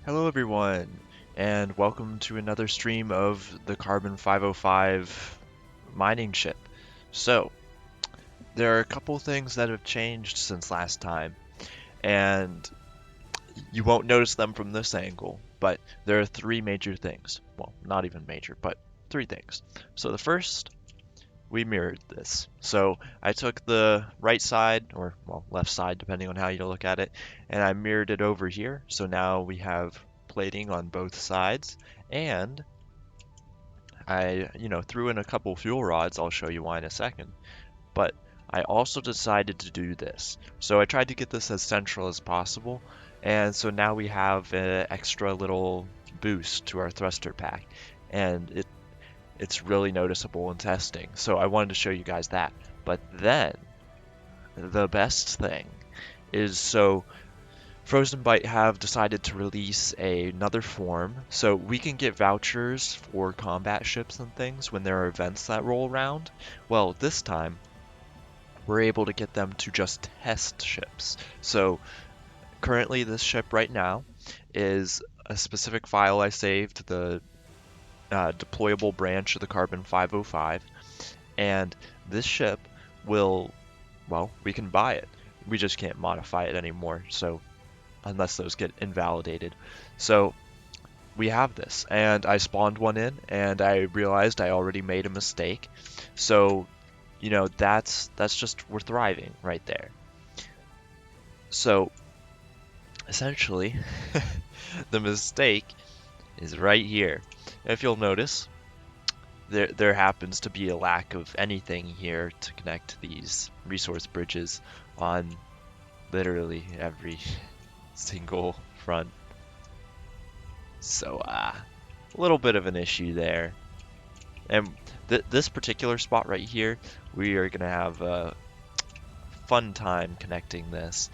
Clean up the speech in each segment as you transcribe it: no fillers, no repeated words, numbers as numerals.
Hello everyone, and welcome to another stream of the Carbon-505 mining ship. So, there are a couple things that have changed since last time, and you won't notice them from this angle, but there are three major things. Well, not even major, but three things. So the first, we mirrored this. So I took the right side, or well, left side, depending on how you look at it, and I mirrored it over here. So now we have plating on both sides, and I threw in a couple fuel rods. I'll show you why in a second. But I also decided to do this. So I tried to get this as central as possible, and so now we have an extra little boost to our thruster pack, and it's really noticeable in testing. So I wanted to show you guys that. But then the best thing is Frozen Byte have decided to release another form, so we can get vouchers for combat ships and things when there are events that roll around. Well, this time we're able to get them to just test ships. So currently this ship right now is a specific file I saved, the deployable branch of the Carbon-505, and this ship will, well, we can buy it. We just can't modify it anymore, so unless those get invalidated. So we have this, and I spawned one in, and I realized I already made a mistake. So, that's just, we're thriving right there. So essentially, the mistake is right here. If you'll notice, there happens to be a lack of anything here to connect these resource bridges on literally every single front. So, a little bit of an issue there. And this particular spot right here, we are going to have a fun time connecting this.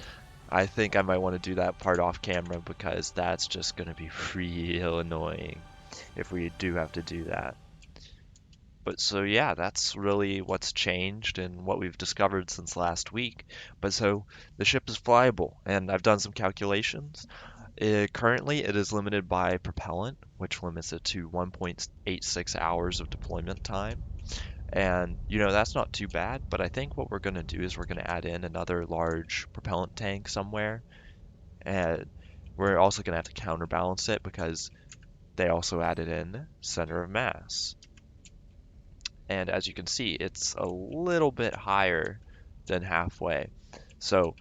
I think I might want to do that part off camera because that's just going to be real annoying if we do have to do that. But so yeah, that's really what's changed and what we've discovered since last week. But so the ship is flyable, and I've done some calculations. Currently, it is limited by propellant, which limits it to 1.86 hours of deployment time. And, that's not too bad, but I think what we're going to do is we're going to add in another large propellant tank somewhere. And we're also going to have to counterbalance it because they also added in center of mass. And as you can see, it's a little bit higher than halfway. So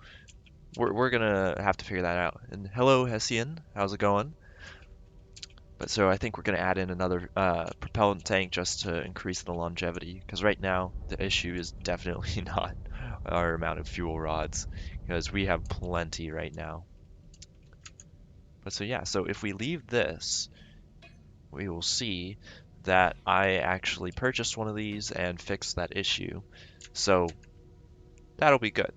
we're gonna have to figure that out. And hello, Hessian, how's it going? But so I think we're gonna add in another propellant tank just to increase the longevity, because right now the issue is definitely not our amount of fuel rods, because we have plenty right now. But so yeah, so if we leave this, we will see that I actually purchased one of these and fixed that issue. So that'll be good.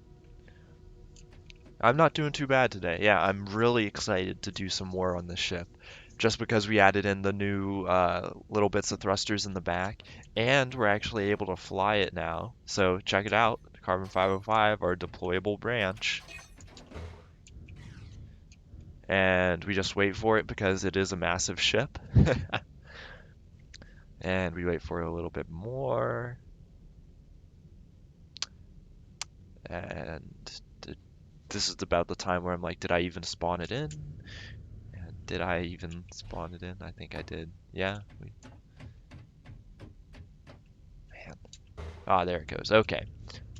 I'm not doing too bad today. Yeah, I'm really excited to do some more on this ship. Just because we added in the new little bits of thrusters in the back, and we're actually able to fly it now. So check it out, Carbon-505, our deployable branch. And we just wait for it because it is a massive ship. And we wait for it a little bit more. And this is about the time where I'm like, did I even spawn it in? And did I even spawn it in? I think I did. Yeah. Man. Ah, there it goes. Okay.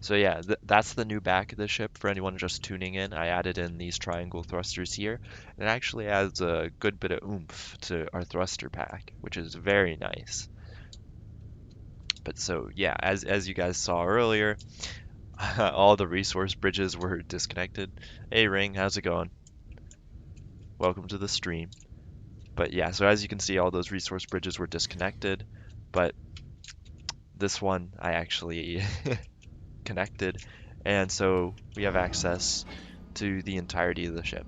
So yeah, that's the new back of the ship for anyone just tuning in. I added in these triangle thrusters here. It actually adds a good bit of oomph to our thruster pack, which is very nice. But so yeah, as you guys saw earlier, all the resource bridges were disconnected. Hey Ring, how's it going? Welcome to the stream. But yeah, so as you can see, all those resource bridges were disconnected, but this one I actually connected, and so we have access to the entirety of the ship.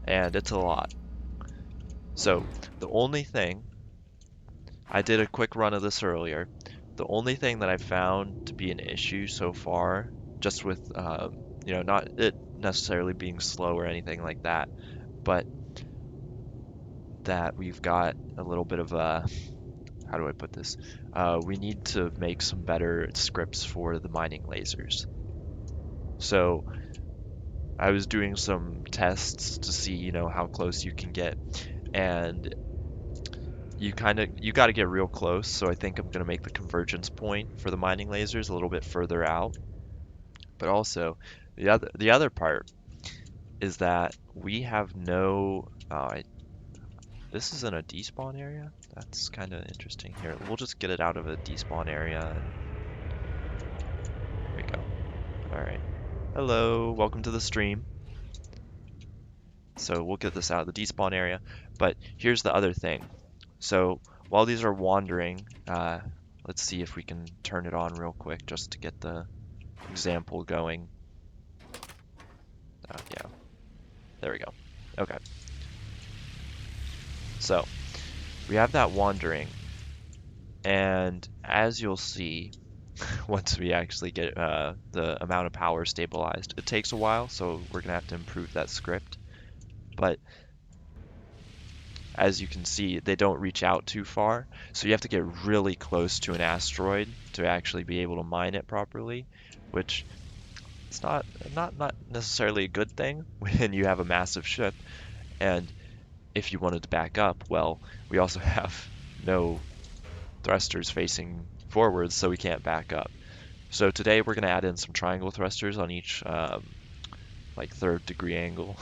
And it's a lot. So the only thing, I did a quick run of this earlier, the only thing that I found to be an issue so far, just with, necessarily being slow or anything like that, but that we've got a little bit of a, how do I put this? We need to make some better scripts for the mining lasers. So I was doing some tests to see, how close you can get, and you got to get real close. So I think I'm going to make the convergence point for the mining lasers a little bit further out. But also, the other part is that we have no. This is in a despawn area. That's kind of interesting. Here, we'll just get it out of a despawn area. And there we go. All right. Hello, welcome to the stream. So we'll get this out of the despawn area. But here's the other thing. So while these are wandering, let's see if we can turn it on real quick just to get the example going. Yeah, there we go. Okay. So we have that wandering, and as you'll see, once we actually get the amount of power stabilized, it takes a while, so we're gonna have to improve that script. But as you can see, they don't reach out too far, so you have to get really close to an asteroid to actually be able to mine it properly, which it's not necessarily a good thing when you have a massive ship. And if you wanted to back up, well, we also have no thrusters facing forwards, so we can't back up. So today we're going to add in some triangle thrusters on each like third degree angle.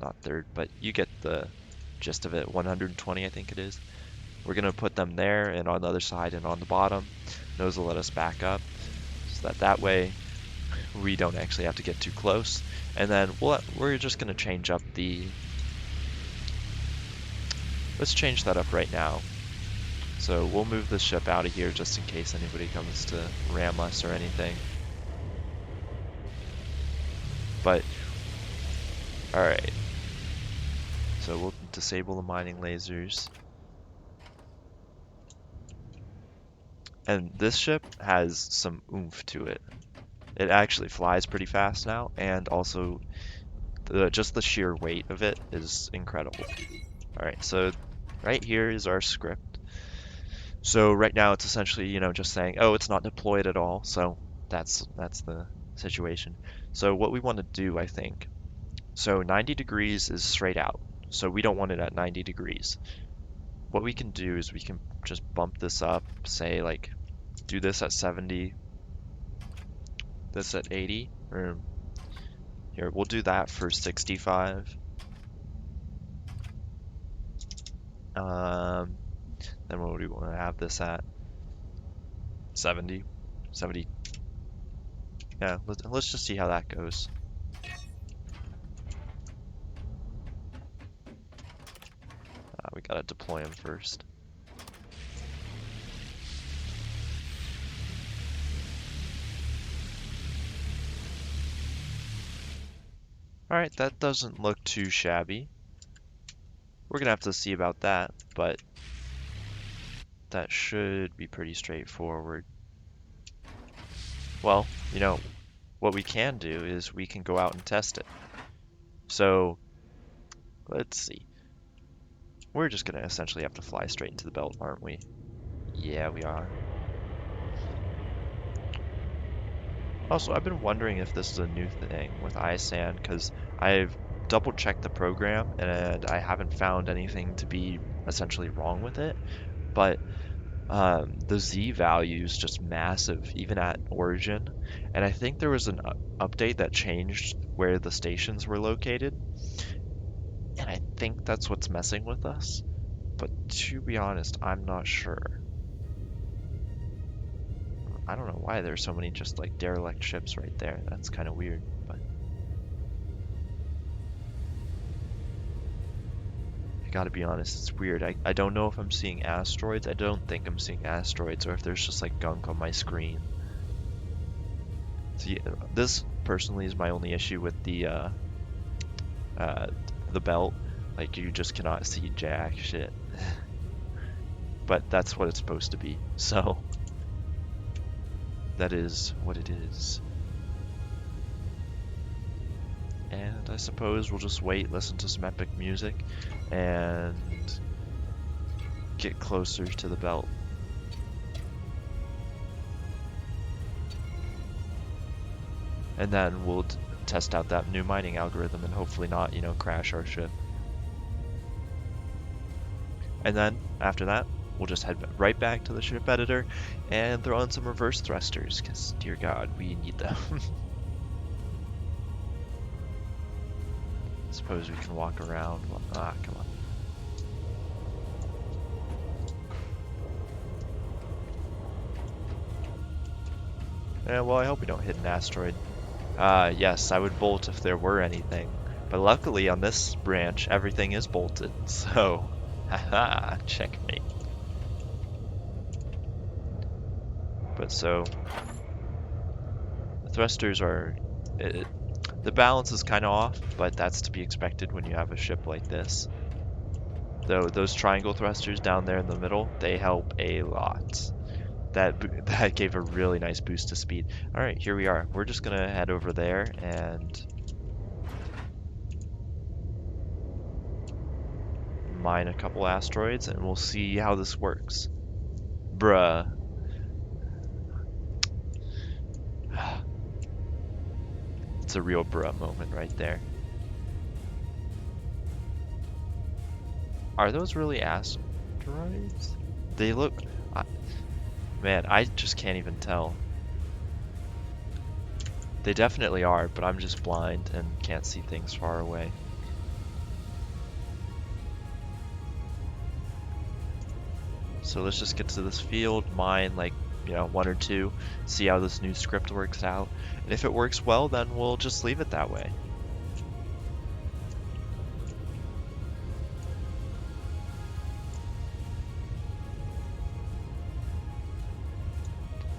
Not third, but you get the gist of it. 120, I think it is. We're going to put them there and on the other side and on the bottom. Those will let us back up, so that way we don't actually have to get too close. And then we're just going to change up let's change that up right now. So we'll move the ship out of here just in case anybody comes to ram us or anything. But, alright. So we'll disable the mining lasers. And this ship has some oomph to it. It actually flies pretty fast now, and also just the sheer weight of it is incredible. Alright, so right here is our script. So right now it's essentially, just saying, oh, it's not deployed at all. So that's the situation. So what we want to do, I think, so 90 degrees is straight out. So we don't want it at 90 degrees. What we can do is we can just bump this up, say like, do this at 70, this at 80, or here, we'll do that for 65. Then what do we want to have this at? 70? 70. Yeah, let's just see how that goes. We gotta deploy them first. Alright, that doesn't look too shabby. We're gonna have to see about that, but that should be pretty straightforward. Well, what we can do is we can go out and test it. So, let's see. We're just gonna essentially have to fly straight into the belt, aren't we? Yeah, we are. Also, I've been wondering if this is a new thing with iSAN, because I've double-checked the program, and I haven't found anything to be essentially wrong with it. But the Z value is just massive, even at origin. And I think there was an update that changed where the stations were located. And I think that's what's messing with us. But to be honest, I'm not sure. I don't know why there's so many just like derelict ships right there. That's kind of weird, but I gotta be honest, it's weird. I don't know if I'm seeing asteroids. I don't think I'm seeing asteroids, or if there's just like gunk on my screen. See, this personally is my only issue with the belt. Like, you just cannot see jack shit. But that's what it's supposed to be, so that is what it is. And I suppose we'll just wait, listen to some epic music, and get closer to the belt. And then we'll test out that new mining algorithm and hopefully not, crash our ship. And then, after that, we'll just head right back to the ship editor and throw in some reverse thrusters, because, dear God, we need them. Suppose we can walk around. Ah, come on. Yeah, well, I hope we don't hit an asteroid. Yes, I would bolt if there were anything. But luckily, on this branch, everything is bolted, so... Haha, checkmate. But so... The thrusters are... the balance is kind of off, but that's to be expected when you have a ship like this. Though those triangle thrusters down there in the middle, they help a lot. That gave a really nice boost to speed. All right, here we are. We're just gonna head over there and mine a couple asteroids, and we'll see how this works. Bruh. It's a real bruh moment right there. Are those really asteroids? They look... man, I just can't even tell. They definitely are, but I'm just blind and can't see things far away. So let's just get to this field, mine like, one or two, see how this new script works out. And if it works well, then we'll just leave it that way.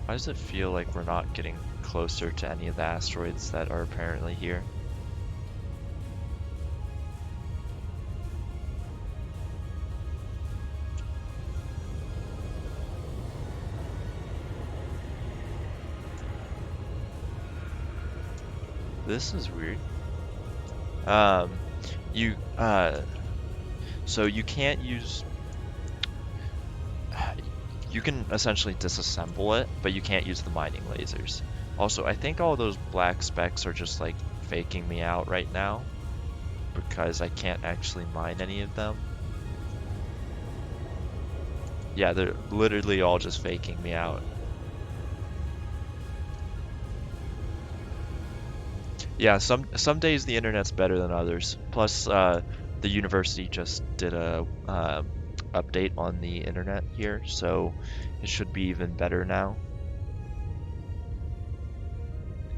Why does it feel like we're not getting closer to any of the asteroids that are apparently here? This is weird. So you can't use... You can essentially disassemble it, but you can't use the mining lasers. Also, I think all those black specks are just like faking me out right now, because I can't actually mine any of them. Yeah, they're literally all just faking me out. Yeah, some days the internet's better than others. Plus, the university just did a update on the internet here, so it should be even better now.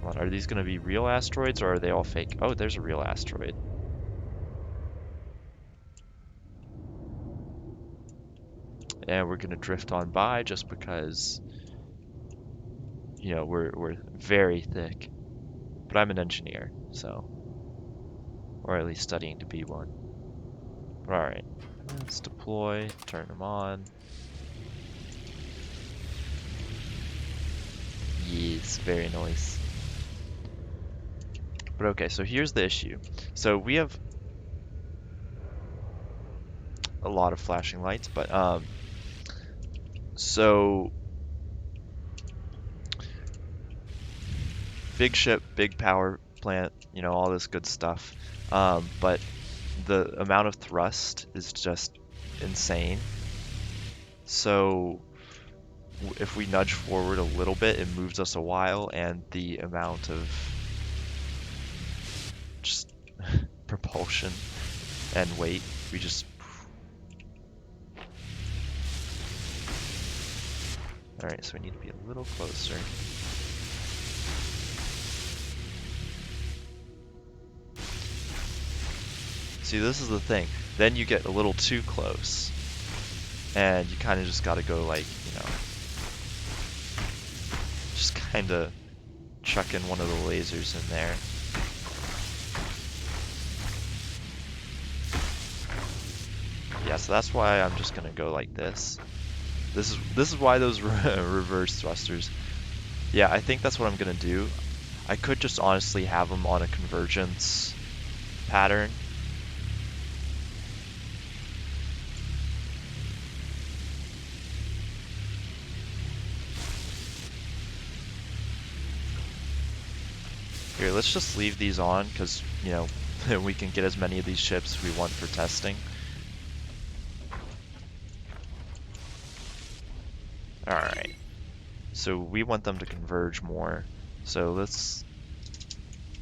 Come on, are these going to be real asteroids or are they all fake? Oh, there's a real asteroid. And we're going to drift on by just because, we're very thick. But I'm an engineer, so, or at least studying to be one. But all right, let's deploy, turn them on. Yes, very nice. But okay, so here's the issue. So we have a lot of flashing lights, but so big ship, big power plant, all this good stuff. But the amount of thrust is just insane. So if we nudge forward a little bit, it moves us a while, and the amount of just propulsion and weight, we just... Alright, so we need to be a little closer. See, this is the thing. Then you get a little too close, and you kind of just got to go like, just kind of chuck in one of the lasers in there. Yeah, so that's why I'm just gonna go like this. This is why those reverse thrusters. Yeah, I think that's what I'm gonna do. I could just honestly have them on a convergence pattern. Here, let's just leave these on because, you know, we can get as many of these ships as we want for testing. Alright. So we want them to converge more. So let's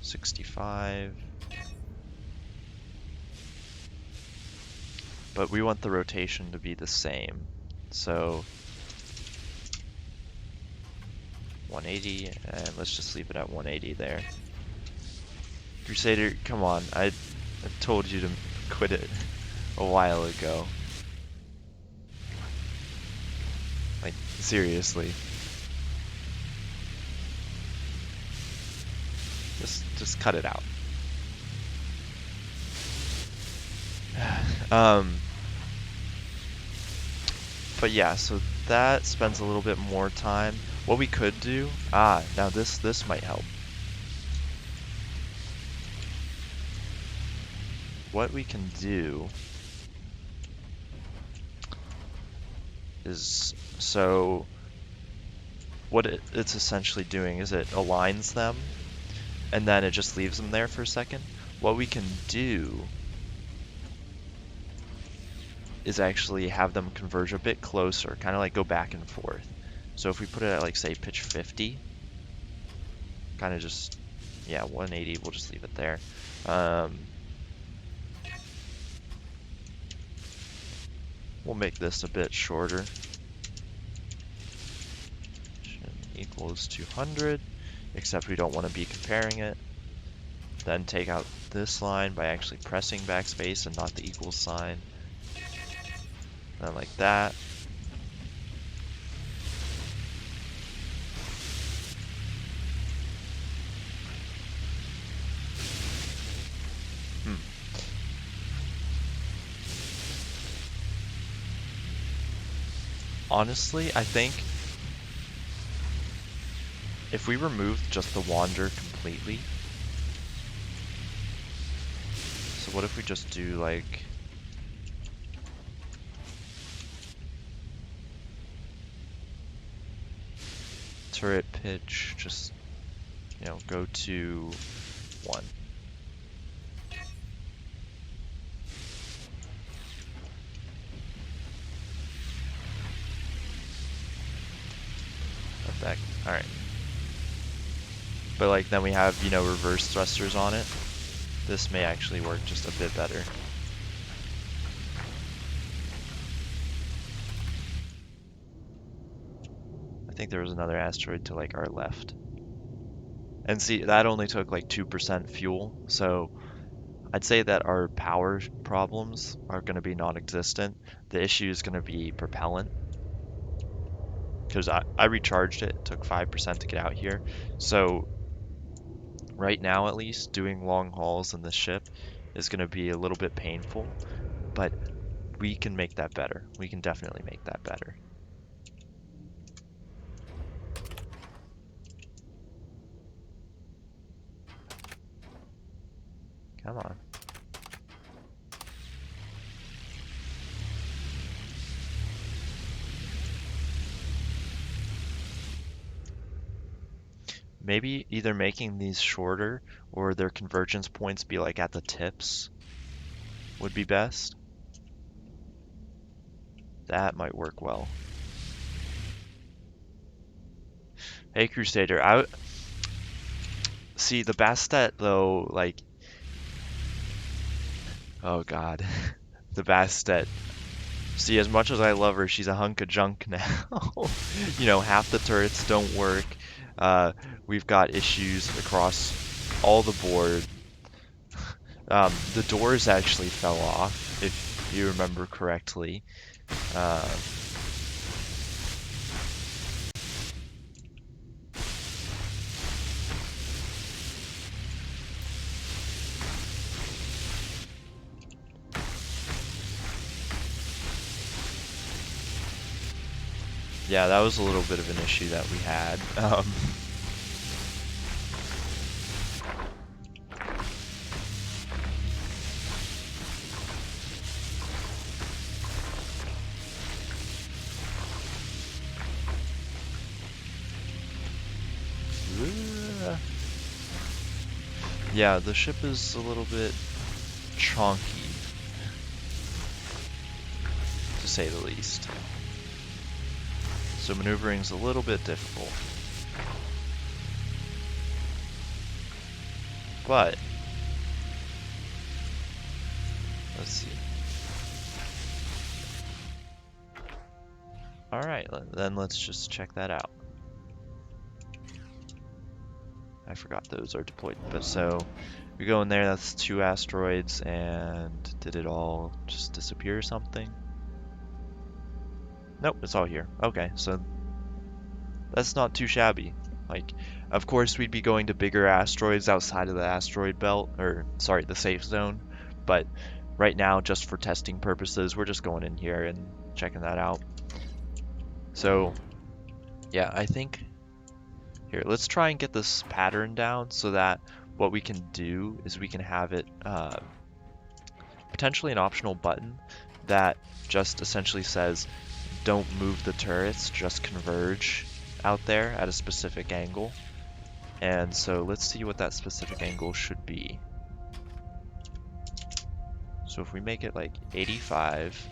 65. But we want the rotation to be the same. So 180, and let's just leave it at 180 there. Crusader, come on. I told you to quit it a while ago. Like, seriously. Just cut it out. But yeah, so that spends a little bit more time. What we could do, now this might help. What we can do is, so what it's essentially doing is it aligns them and then it just leaves them there for a second. What we can do is actually have them converge a bit closer, kind of like go back and forth. So if we put it at, like, say pitch 50, kind of just, yeah, 180, we'll just leave it there. We'll make this a bit shorter. Equals 200, except we don't want to be comparing it. Then take out this line by actually pressing backspace and not the equal sign. Then like that. Honestly, I think if we removed just the wander completely, so what if we just do like turret pitch, just, you know, go to 1. Back. Alright. But like then we have, you know, reverse thrusters on it. This may actually work just a bit better. I think there was another asteroid to like our left. And see, that only took like 2% fuel, so I'd say that our power problems are going to be non-existent. The issue is going to be propellant. Because I recharged it, took 5% to get out here. So right now, at least, doing long hauls in the ship is going to be a little bit painful, but we can make that better. We can definitely make that better. Come on. Maybe either making these shorter or their convergence points be like at the tips would be best. That might work well. Hey Crusader, see the Bastet though, like, oh god, the Bastet. See, as much as I love her, she's a hunk of junk now. You know, half the turrets don't work. We've got issues across all the board. The doors actually fell off, if you remember correctly. Yeah, that was a little bit of an issue that we had. Yeah, the ship is a little bit chonky, to say the least. So maneuvering's a little bit difficult. But let's see. Alright, then let's just check that out. I forgot those are deployed. But so we go in there, that's 2 asteroids, and did it all just disappear or something? Nope, it's all here. Okay, so that's not too shabby. Like, of course we'd be going to bigger asteroids outside of the asteroid belt, or sorry, the safe zone, but right now, just for testing purposes, we're just going in here and checking that out. So, yeah, I think, here, let's try and get this pattern down so that what we can do is we can have it potentially an optional button that just essentially says, don't move the turrets, just converge out there at a specific angle. And so let's see what that specific angle should be. So if we make it like 85,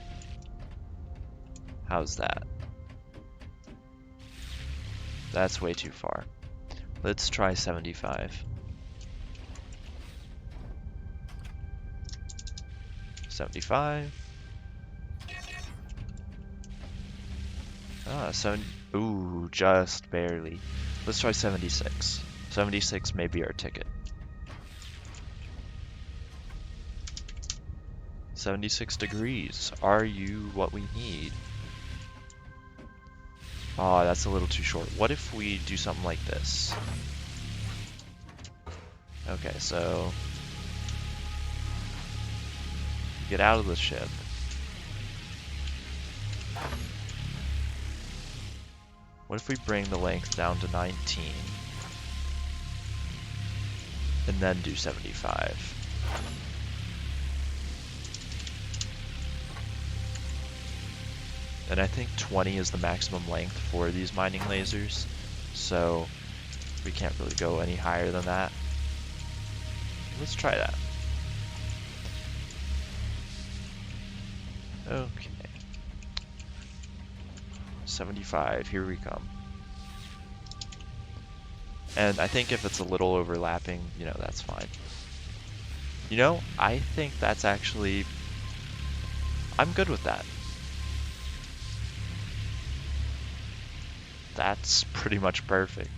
how's that? That's way too far. Let's try 75. 75. Ah, ooh, just barely. Let's try 76. 76 may be our ticket. 76 degrees. Are you what we need? Oh, that's a little too short. What if we do something like this? Okay, so get out of the ship. What if we bring the length down to 19? And then do 75. And I think 20 is the maximum length for these mining lasers, so we can't really go any higher than that. Let's try that. Okay. 75, here we come. And I think if it's a little overlapping, you know, that's fine. You know, I think that's actually, I'm good with that. That's pretty much perfect.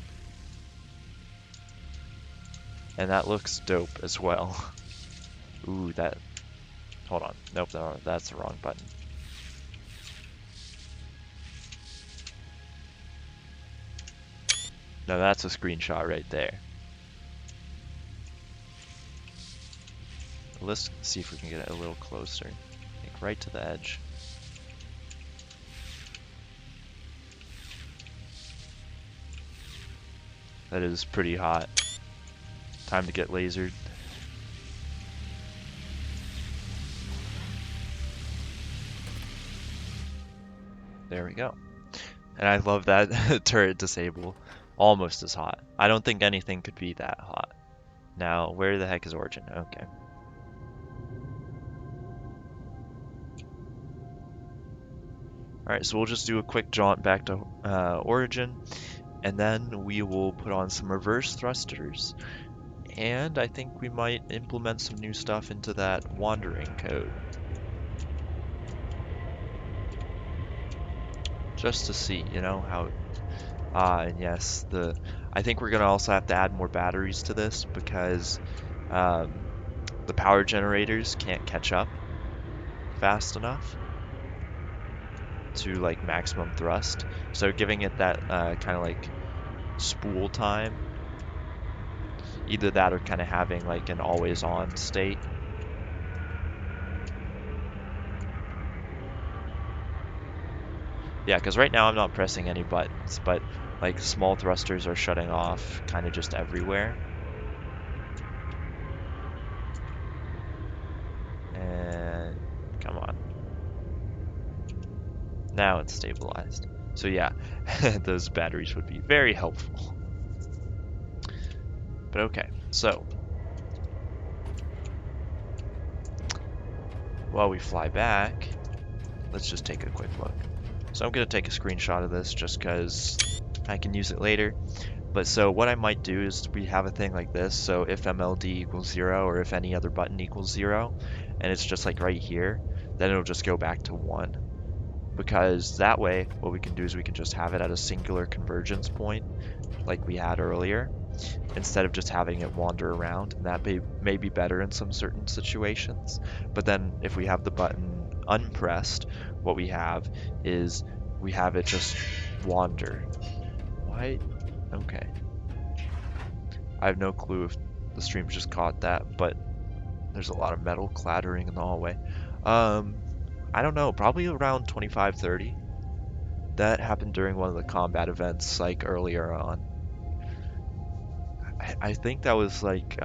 And that looks dope as well. Ooh, that, hold on. Nope, no, that's the wrong button. No, that's a screenshot right there. Let's see if we can get it a little closer. Like right to the edge. That is pretty hot. Time to get lasered. There we go. And I love that turret disable. Almost as hot. I don't think anything could be that hot. Now, where the heck is Origin? Okay. Alright, so we'll just do a quick jaunt back to Origin, and then we will put on some reverse thrusters, and I think we might implement some new stuff into that wandering code. Just to see, you know, how... and yes, I think we're going to also have to add more batteries to this, because the power generators can't catch up fast enough to like maximum thrust, so giving it that kind of like spool time, either that or kind of having like an always on state. Yeah, because right now I'm not pressing any buttons, but like small thrusters are shutting off kind of just everywhere. And come on. Now it's stabilized. So yeah, those batteries would be very helpful. But okay, so while we fly back, let's just take a quick look. So I'm going to take a screenshot of this just because I can use it later. But so what I might do is we have a thing like this. So if MLD equals 0 or if any other button equals 0, and it's just like right here, then it'll just go back to 1. Because that way, what we can do is we can just have it at a singular convergence point like we had earlier, instead of just having it wander around. And that may be better in some certain situations. But then if we have the button unpressed, what we have is we have it just wander. Why? Okay. I have no clue if the stream just caught that, but there's a lot of metal clattering in the hallway. I don't know, probably around 25-30. That happened during one of the combat events, like earlier on. I think that was like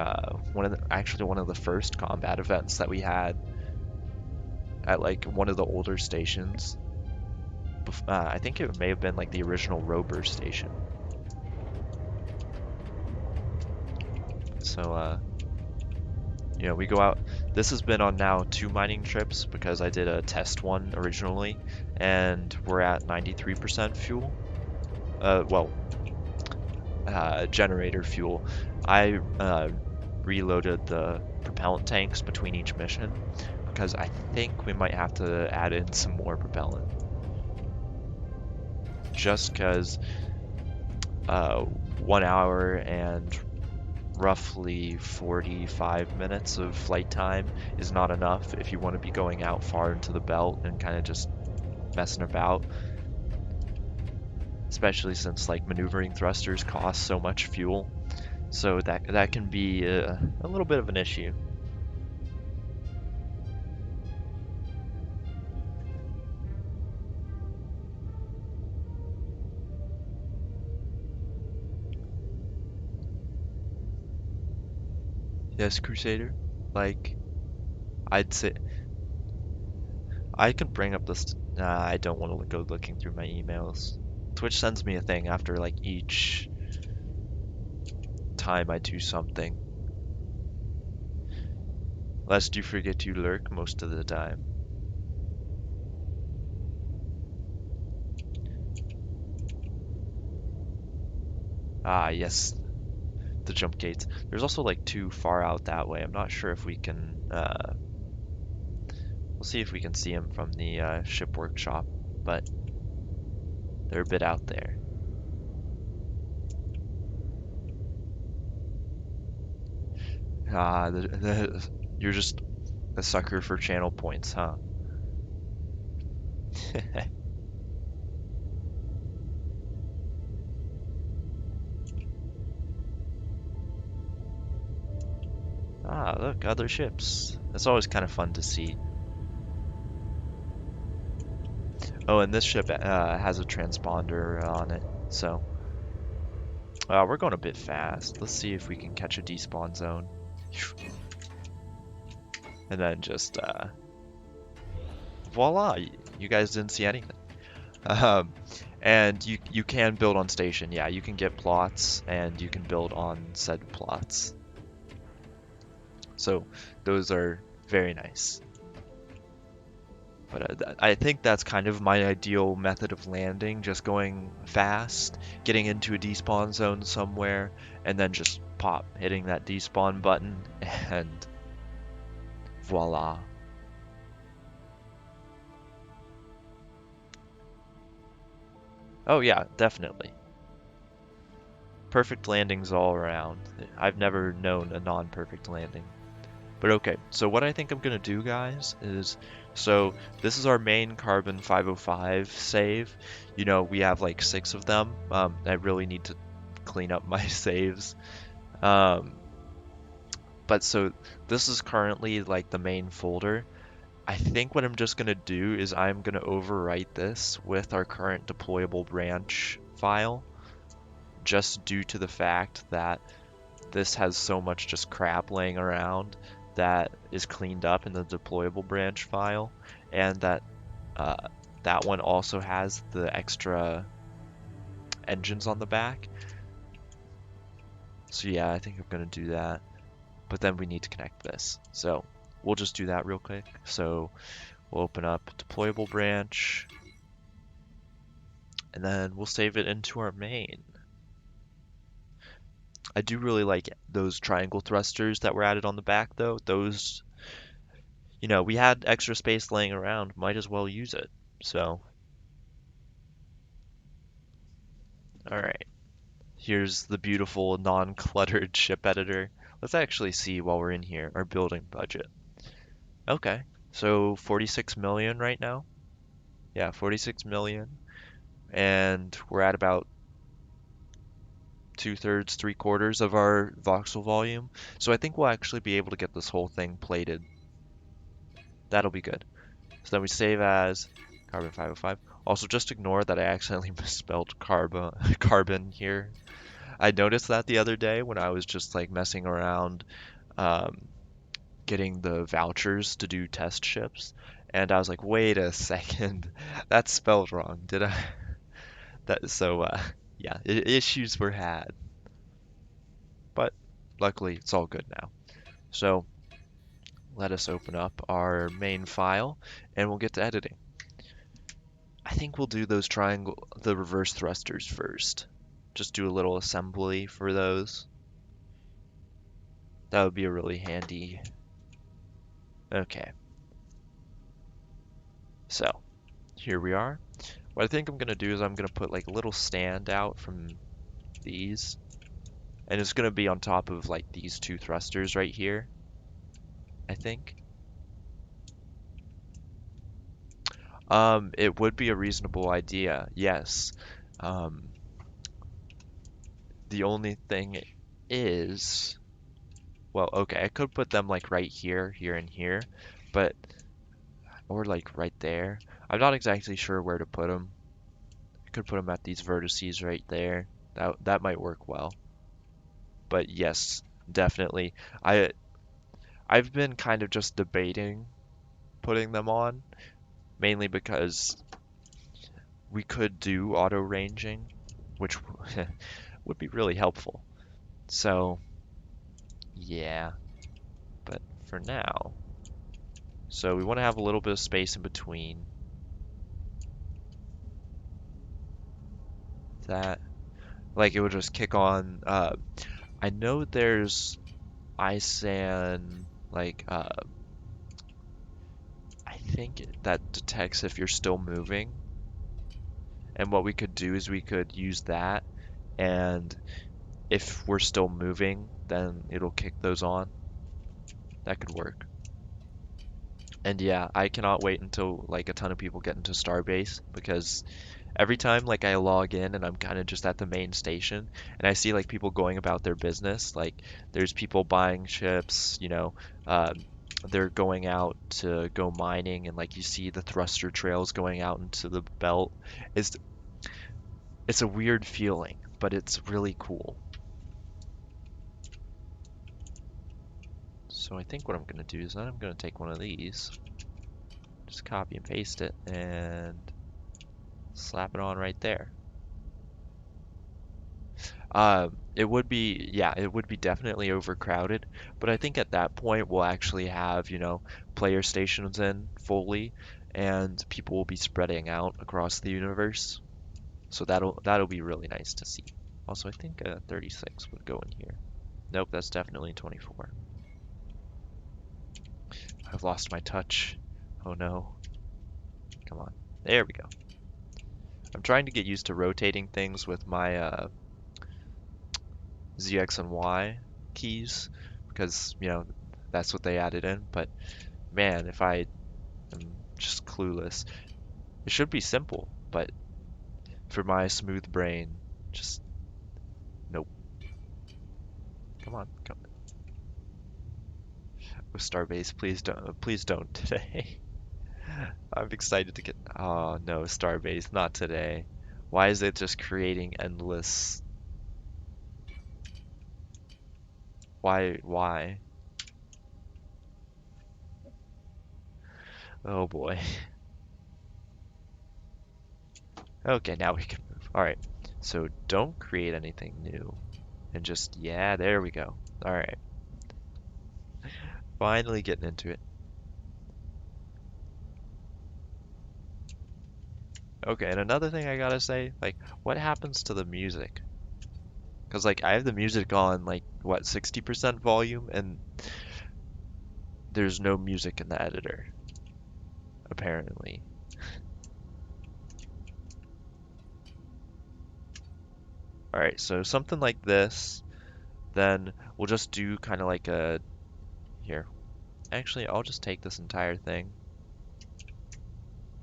actually one of the first combat events that we had at like one of the older stations. I think it may have been like the original Rober station. So you know, we go out. This has been on now 2 mining trips because I did a test one originally, and we're at 93% fuel. Well, generator fuel. I reloaded the propellant tanks between each mission because I think we might have to add in some more propellant. Just because 1 hour and roughly 45 minutes of flight time is not enough if you want to be going out far into the belt and kind of just messing about. Especially since like maneuvering thrusters cost so much fuel. So that can be a little bit of an issue. Yes, Crusader. Like, I'd say I can bring up this. I don't want to go looking through my emails. Twitch sends me a thing after like each time I do something. Lest you forget you lurk most of the time. Ah, yes, the jump gates. There's also like 2 far out that way. I'm not sure if we can. We'll see if we can see them from the ship workshop, but they're a bit out there. Ah, you're just a sucker for channel points, huh? Ah, look, other ships. It's always kind of fun to see. Oh, and this ship has a transponder on it, so we're going a bit fast. Let's see if we can catch a despawn zone. And then just voila, you guys didn't see anything. Um, and you can build on station. Yeah, you can get plots and you can build on said plots. So those are very nice. But I think that's kind of my ideal method of landing, just going fast, getting into a despawn zone somewhere, and then just pop, hitting that despawn button, and voila. Oh yeah, definitely. Perfect landings all around. I've never known a non-perfect landing. But okay, so what I think I'm gonna do, guys, is so this is our main Carbon-505 save. You know, we have like 6 of them. I really need to clean up my saves. Um, but so this is currently like the main folder. I think what I'm just gonna do is I'm gonna overwrite this with our current deployable branch file, just due to the fact that this has so much just crap laying around that is cleaned up in the deployable branch file, and that that one also has the extra engines on the back. So yeah, I think I'm gonna do that. But then we need to connect this. So we'll just do that real quick. So we'll open up deployable branch, and then we'll save it into our main. I do really like those triangle thrusters that were added on the back though. Those, we had extra space laying around, might as well use it. So, all right. Here's the beautiful non-cluttered ship editor. Let's actually see while we're in here our building budget. Okay. So 46 million right now. Yeah, 46 million. And we're at about two-thirds, three-quarters of our voxel volume. So I think we'll actually be able to get this whole thing plated. That'll be good. So then we save as Carbon-505. Also, just ignore that I accidentally misspelled carbon here. I noticed that the other day when I was just like messing around, um, getting the vouchers to do test ships, and I was like, wait a second, that's spelled wrong. Did I? That so yeah, issues were had, but luckily it's all good now. So let us open up our main file, and we'll get to editing. I think we'll do the reverse thrusters first. Just do a little assembly for those. That would be a really handy. Okay, so here we are. What I think I'm gonna do is I'm gonna put like a little stand out from these, and it's gonna be on top of like these two thrusters right here, I think. It would be a reasonable idea, yes. Um, the only thing is, well, okay, I could put them like right here, here, and here, but or like right there. I'm not exactly sure where to put them. I could put them at these vertices right there. That might work well. But yes, definitely. I've been kind of just debating putting them on, mainly because we could do auto ranging, which would be really helpful. So, yeah, but for now, so we want to have a little bit of space in between that. Like it would just kick on. I know there's ISAN, like, I think that detects if you're still moving. And what we could do is we could use that, and if we're still moving, then it'll kick those on. That could work. And yeah, I cannot wait until like a ton of people get into Starbase because every time like I log in and I'm kind of just at the main station and I see like people going about their business, like there's people buying ships, they're going out to go mining and like you see the thruster trails going out into the belt. It's it's a weird feeling, but it's really cool. So I think what I'm gonna do is I'm gonna take one of these, just copy and paste it and slap it on right there. It would be, yeah, it would be definitely overcrowded, but I think at that point we'll actually have, player stations in fully, and people will be spreading out across the universe. So that'll be really nice to see. Also, I think 36 would go in here. Nope, that's definitely 24. I've lost my touch. Oh no. Come on. There we go. I'm trying to get used to rotating things with my ZX and Y keys because, that's what they added in. But man, if I am just clueless, it should be simple, but for my smooth brain, just nope. Come on, come. Oh, Starbase, please don't today. I'm excited to get. Oh no, Starbase, not today. Why is it just creating endless? Why? Why? Oh boy. Okay, now we can move. All right. So don't create anything new. And just, yeah, there we go. All right, finally getting into it. Okay, and another thing I gotta say, like, what happens to the music? Because, like, I have the music on, like, what, 60% volume, and there's no music in the editor, apparently. All right, so something like this, then we'll just do kind of like a, here. Actually, I'll just take this entire thing,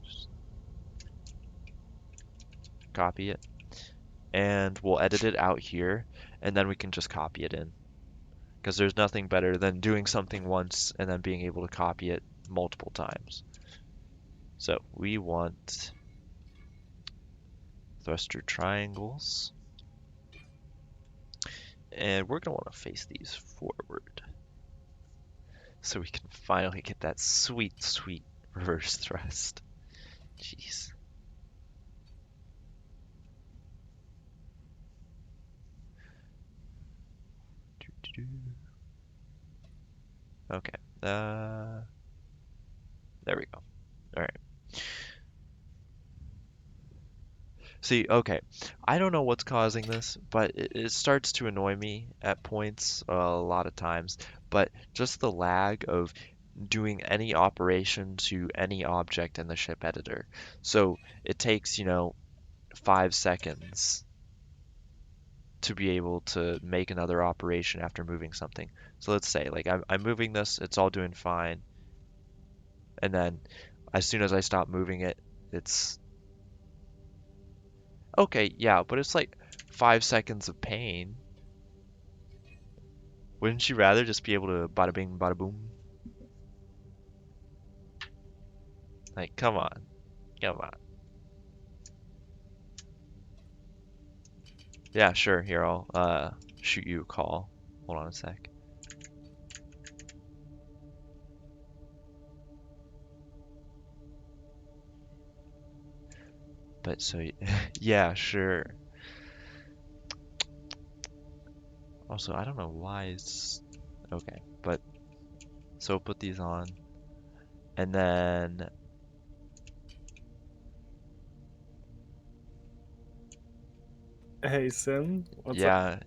just copy it, and we'll edit it out here, and then we can just copy it in. Because there's nothing better than doing something once and then being able to copy it multiple times. So we want thruster triangles, and we're going to want to face these forward so we can finally get that sweet, sweet reverse thrust. Jeez. Okay. There we go. All right. See, okay. I don't know what's causing this, but it starts to annoy me at points a lot of times. But just the lag of doing any operation to any object in the ship editor. So it takes, 5 seconds to be able to make another operation after moving something. So let's say, like, I'm moving this, it's all doing fine. And then as soon as I stop moving it, it's okay, yeah, but it's like 5 seconds of pain. Wouldn't you rather just be able to bada bing, bada boom? Like, come on, come on. Yeah, sure, here, I'll shoot you a call. Hold on a sec. But so, yeah, sure. Also, I don't know why it's okay, but so put these on, and then Hey Sim, what's up? yeah.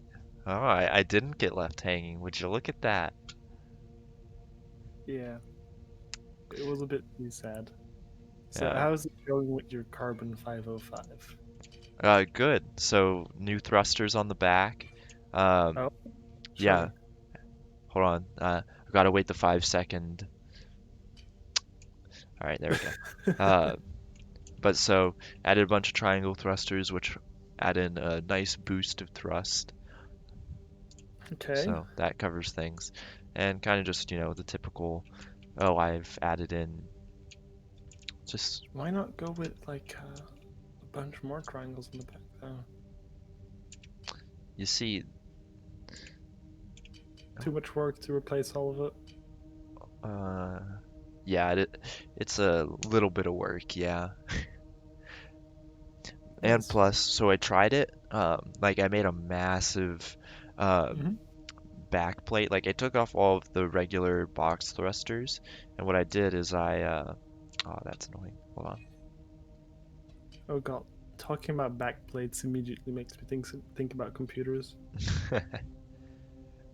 Oh, I didn't get left hanging. Would you look at that? Yeah, it was a bit too sad. So Yeah. how's it going with your Carbon 505? Good. So new thrusters on the back. Um, Oh, show yeah. me. Hold on. I gotta wait the 5 second. All right, there we go. Uh, but so added a bunch of triangle thrusters, which add in a nice boost of thrust. Okay, So that covers things, and kind of just the typical. Oh, I've added in just why not go with like a bunch more triangles in the back though? you see. Too much work to replace all of it. Uh, yeah, it's a little bit of work, yeah. And That's fine. plus, so I tried it. Like I made a massive Hmm. back plate. Like I took off all of the regular box thrusters, and what I did is oh, that's annoying. Hold on. Oh god, talking about backplates immediately makes me think about computers.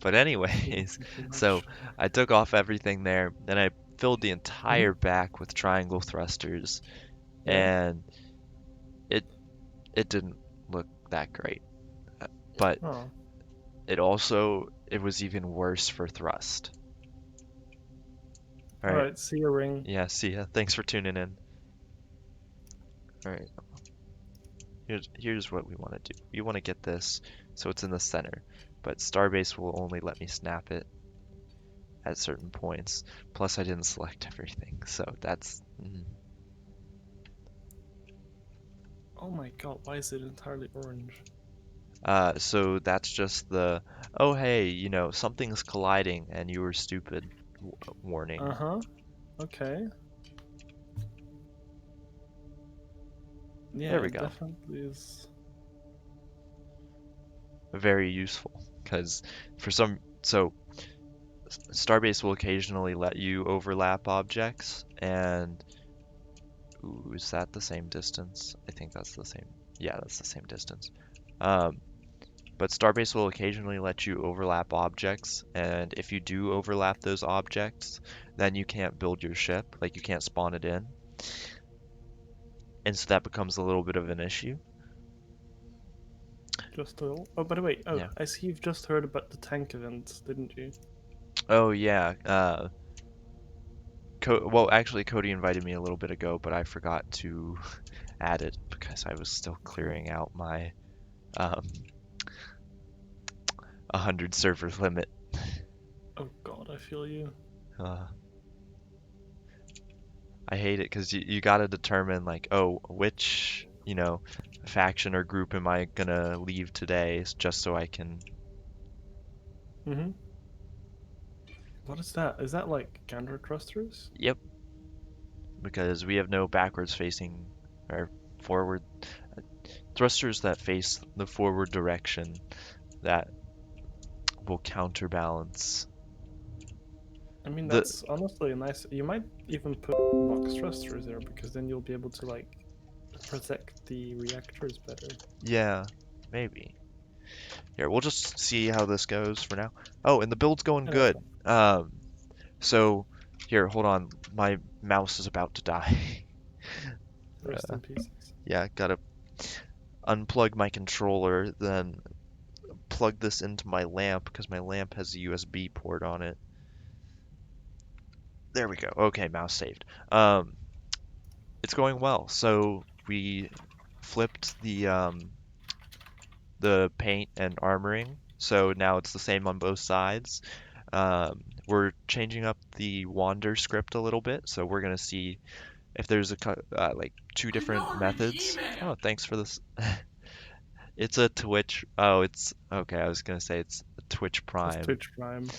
But Love anyways, them too so much. I took off everything there, then I filled the Hmm. entire back with triangle thrusters, Yeah. and it it didn't look that great. But Oh, it was even worse for thrust. All all right. right. See you, ring. Yeah, see ya. Thanks for tuning in. All right. Here's what we want to do. We want to get this so it's in the center, but Starbase will only let me snap it at certain points. Plus, I didn't select everything, so that's Oh my god, why is it entirely orange? so that's just the oh hey, something's colliding and you were stupid warning. Uh huh. Okay. There Yeah, we it go. definitely is. Very useful. because Starbase will occasionally let you overlap objects, and ooh, is that the same distance? I think that's the same. Yeah, that's the same distance. Um, but Starbase will occasionally let you overlap objects, and if you do overlap those objects, then you can't build your ship, like you can't spawn it in, and so that becomes a little bit of an issue. Just a little. Oh, by the way, oh, Yeah. I see you've just heard about the tank event, didn't you? Oh yeah. Well, actually, Cody invited me a little bit ago, but I forgot to add it because I was still Okay. clearing out my um 100 server limit. Oh God, I feel you. Uh, I hate it because you got to determine like, oh, which, faction or group am I gonna leave today just so I can. Mm-hmm. What is that? Is that like counter thrusters? Yep, because we have no backwards facing or forward thrusters that face the forward direction that will counterbalance I mean, the. that's honestly a nice. You might even put box thrusters there because then you'll be able to like protect the reactors better. Yeah, maybe. Here, we'll just see how this goes for now. Oh, and the build's going Yeah, that's good. fine. So here, hold on. My mouse is about to die. Rest in pieces. Yeah, gotta unplug my controller, then plug this into my lamp because my lamp has a USB port on it. There we go. Okay, mouse saved. It's going well. So we flipped the paint and armoring, so now it's the same on both sides. We're changing up the wander script a little bit, so we're gonna see if there's like two different methods. Oh, thanks for this. It's a Twitch. Oh, it's okay. I was gonna say it's a Twitch That's Prime. Twitch Prime.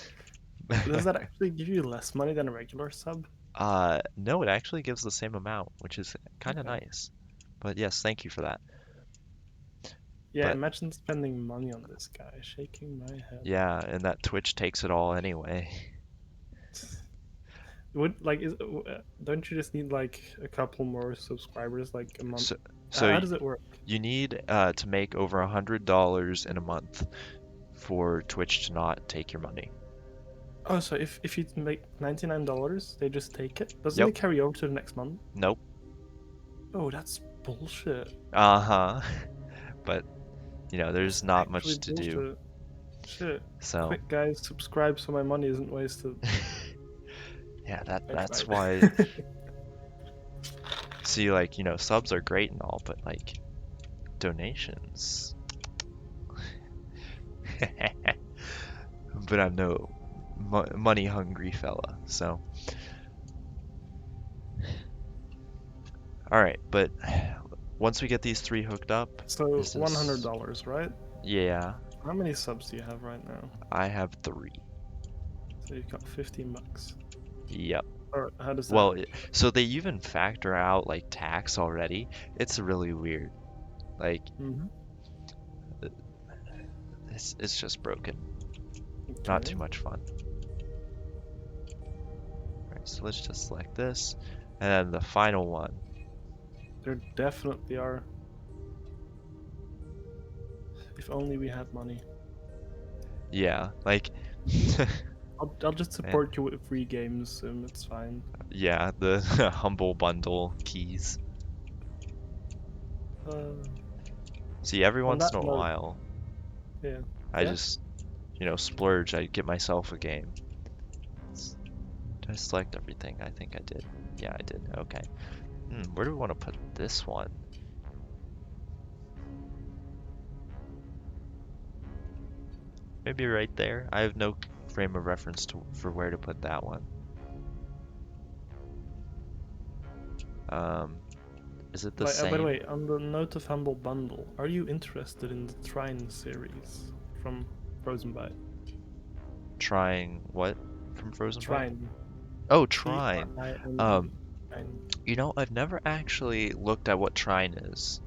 Does that actually give you less money than a regular sub? No, it actually gives the same amount, which is kind of Okay. nice. But yes, thank you for that. Yeah, But imagine spending money on this guy. Shaking my head. yeah, and that Twitch takes it all anyway. Would like don't you just need like a couple more subscribers, like a month? So, How so does it work? you need to make over $100 in a month for Twitch to not take your money. Oh, so if you make $99, they just take it? Doesn't Yep. it carry over to the next month? Nope. Oh, that's bullshit. Uh-huh. But, That's there's not actually much to do. bullshit. Shit. So, Quick, guys, subscribe so my money isn't wasted. yeah, I that's tried. why. See, like, subs are great and all, but like donations. But I'm no money hungry fella. So, all right, but once we get these three hooked up, So this is $100, right? yeah, How many subs do you have right now? I have three. So you've got 15 bucks. Yep. Or how does that? Well, so they even factor out like tax already. It's really weird. Like Mm-hmm. it's just broken. Not Okay. too much fun. All right, so let's just select this, and then the final one. There definitely are. If only we had money. Yeah, like I'll just man, support you with free games. It's fine. yeah, the humble bundle keys. Uh, See, every on once that in a note, while, yeah, I yeah. just, splurge. I get myself a game. Did I select everything? I think I did. Yeah, I did. Okay. Where do we want to put this one? Maybe right there. I have no frame of reference for where to put that one. Um, is it the By the same? way, on the note of Humble Bundle, are you interested in the Trine series from Frozen Byte? Trying what from Frozen Byte? Trine. Oh, Trine. Trine. Um, I've never actually looked at what Trine is.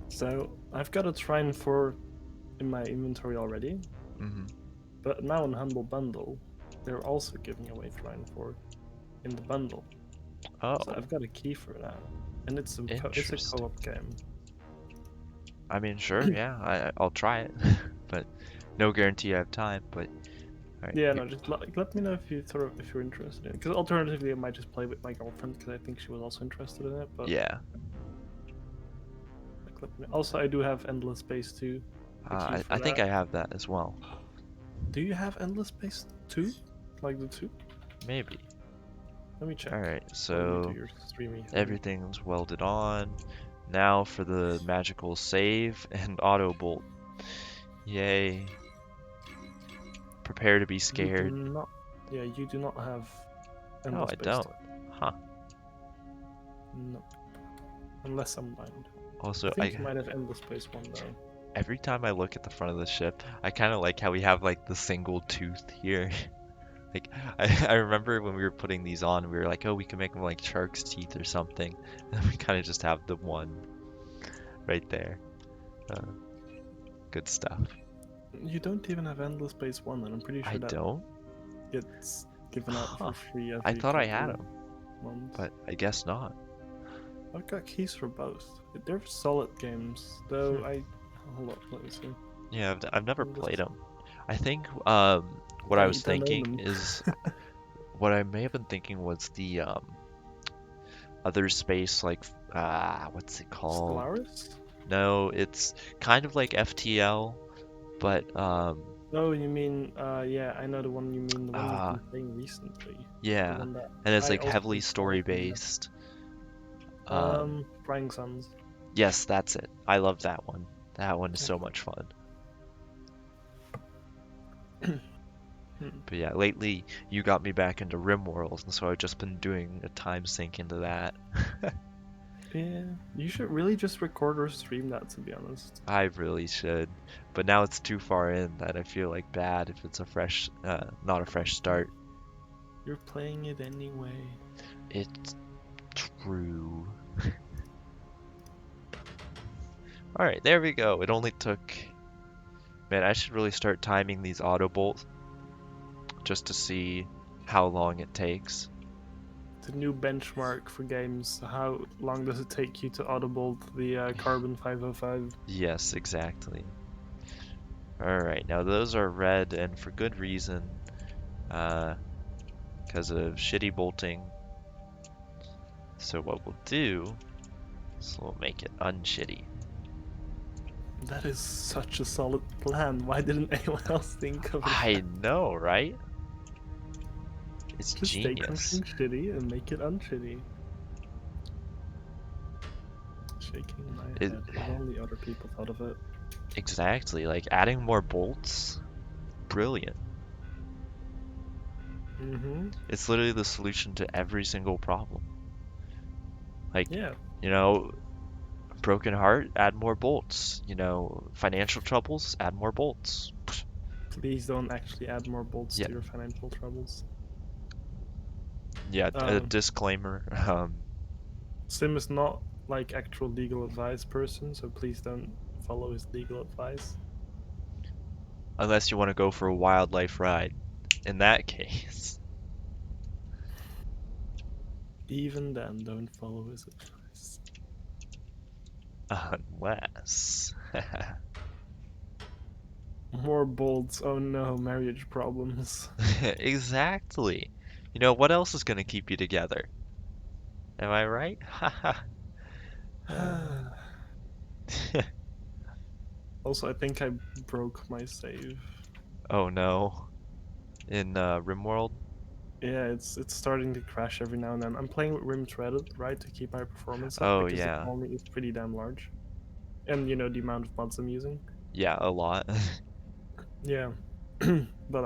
So I've got a Trine for in my inventory already. Mm-hmm. But now in Humble Bundle, they're also giving away Thrine 4 in the bundle. Oh, So I've got a key for that, and it's a interesting. co-op game. I mean, sure, yeah, I'll try it, but no guarantee I have time. But all right, Yeah, no, just let me know if you if you're interested in it. Because alternatively, I might just play with my girlfriend because I think she was also interested in it. But yeah, like, let me know. Also, I do have Endless Space 2, the key I for I think that. I have that as well. Do you have Endless Space 2? Like the 2? Maybe. Let me All check right, while you do so your streamy thing. everything's welded on. Now for the magical save and auto bolt. Yay. Prepare to be You do scared. not. Yeah, you do not have No, Endless I Space don't. 2. Huh. No. Unless I'm blind. I Also, think you might have Endless Space 1 though. every time I look at the front of the ship, I kind of like how we have like the single tooth here. Like, I remember when we were putting these on, we were like, oh, we can make them like shark's teeth or something. And we kind of just have the one right there. Uh, good stuff. You don't even have Endless Space 1, and I'm pretty I sure that don't? gets given out Huh. for free I every thought I had couple them, months. but I guess not. I've got keys for both. They're solid games, though. Hmm. Hold up, let me see. Yeah, I've never played them. I think what I Yeah, was you don't own thinking them. is what I may have been thinking was the other space, like what's it called? Stellaris? No, it's kind of like FTL, but Oh, you mean, yeah, I know the one you mean, the one you've uh been playing recently. The yeah, one that and it's I like also heavily story installed, yeah. based. Um, Flying Suns. yes, that's it. I love that one. That one is so Okay. much fun. Hmm. But yeah, lately you got me back into RimWorld, and so I've just been doing a time sink into that. Yeah, you should really just record or stream that, to be honest. I really should, but now it's too far in that I feel like bad if it's a not a fresh start. You're playing it anyway. It's true. All right, there we go. It only took. Man, I should really start timing these auto bolts just to see how long it takes. It's a new benchmark for games. How long does it take you to audible the Carbon-505? Yes, exactly. All right, now those are red and for good reason, because of shitty bolting. So what we'll do is we'll make it unshitty. That is such a solid plan. Why didn't anyone else think of I that? know, right? It's Just take genius. something shitty and make it unshitty. Shaking my It, head. If only other people thought of it. exactly, like adding more bolts, brilliant. Mm-hmm. It's literally the solution to every single problem. Like, Yeah. you know, broken heart, add more bolts. You know, financial troubles, add more bolts. Please don't actually add more bolts Yeah, to your financial troubles. yeah, a Um, disclaimer. Sim is not like actual legal advice person, so please don't follow his legal advice. Unless you want to go for a wildlife ride. In that case, Even then, don't follow his advice. unless. More bolts. Oh no, marriage problems. Exactly. You know, what else is going to keep you together? Am I right? Also, I think I broke my save. Oh no. In RimWorld? Yeah, it's starting to crash every now and then. I'm playing with Rim Threaded, right, to keep my performance up Oh because the yeah. colony is pretty damn large, and you know the amount of mods I'm using. Yeah, a lot. Yeah, but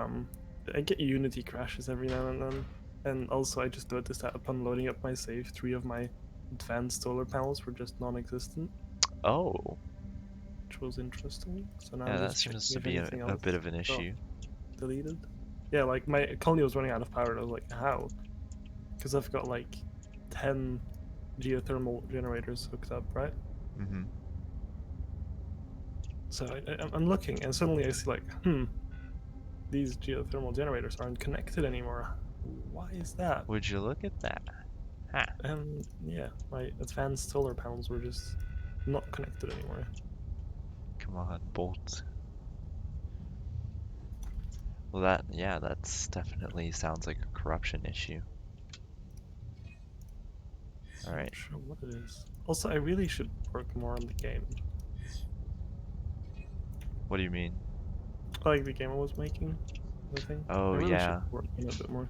I get Unity crashes every now and then, and also I just noticed that upon loading up my save, 3 of my advanced solar panels were just non-existent, Oh. which was interesting. So now Yeah, I'm that just seems checking to if be anything a else bit of an got issue. deleted. Yeah, like my colony was running out of power, and I was like, how? Because I've got like 10 geothermal generators hooked up, right? Hmm. So I'm looking, and suddenly I see like, these geothermal generators aren't connected anymore. Why is that? Would you look at that? Ha. And yeah, my advanced solar panels were just not connected anymore. Come on, bolt. Well, yeah, that's definitely sounds like a corruption issue. All I'm not right. sure what it is. Also, I really should work more on the game. What do you mean? Like the game I was making, I think. I Oh, really should yeah. work on it a bit more.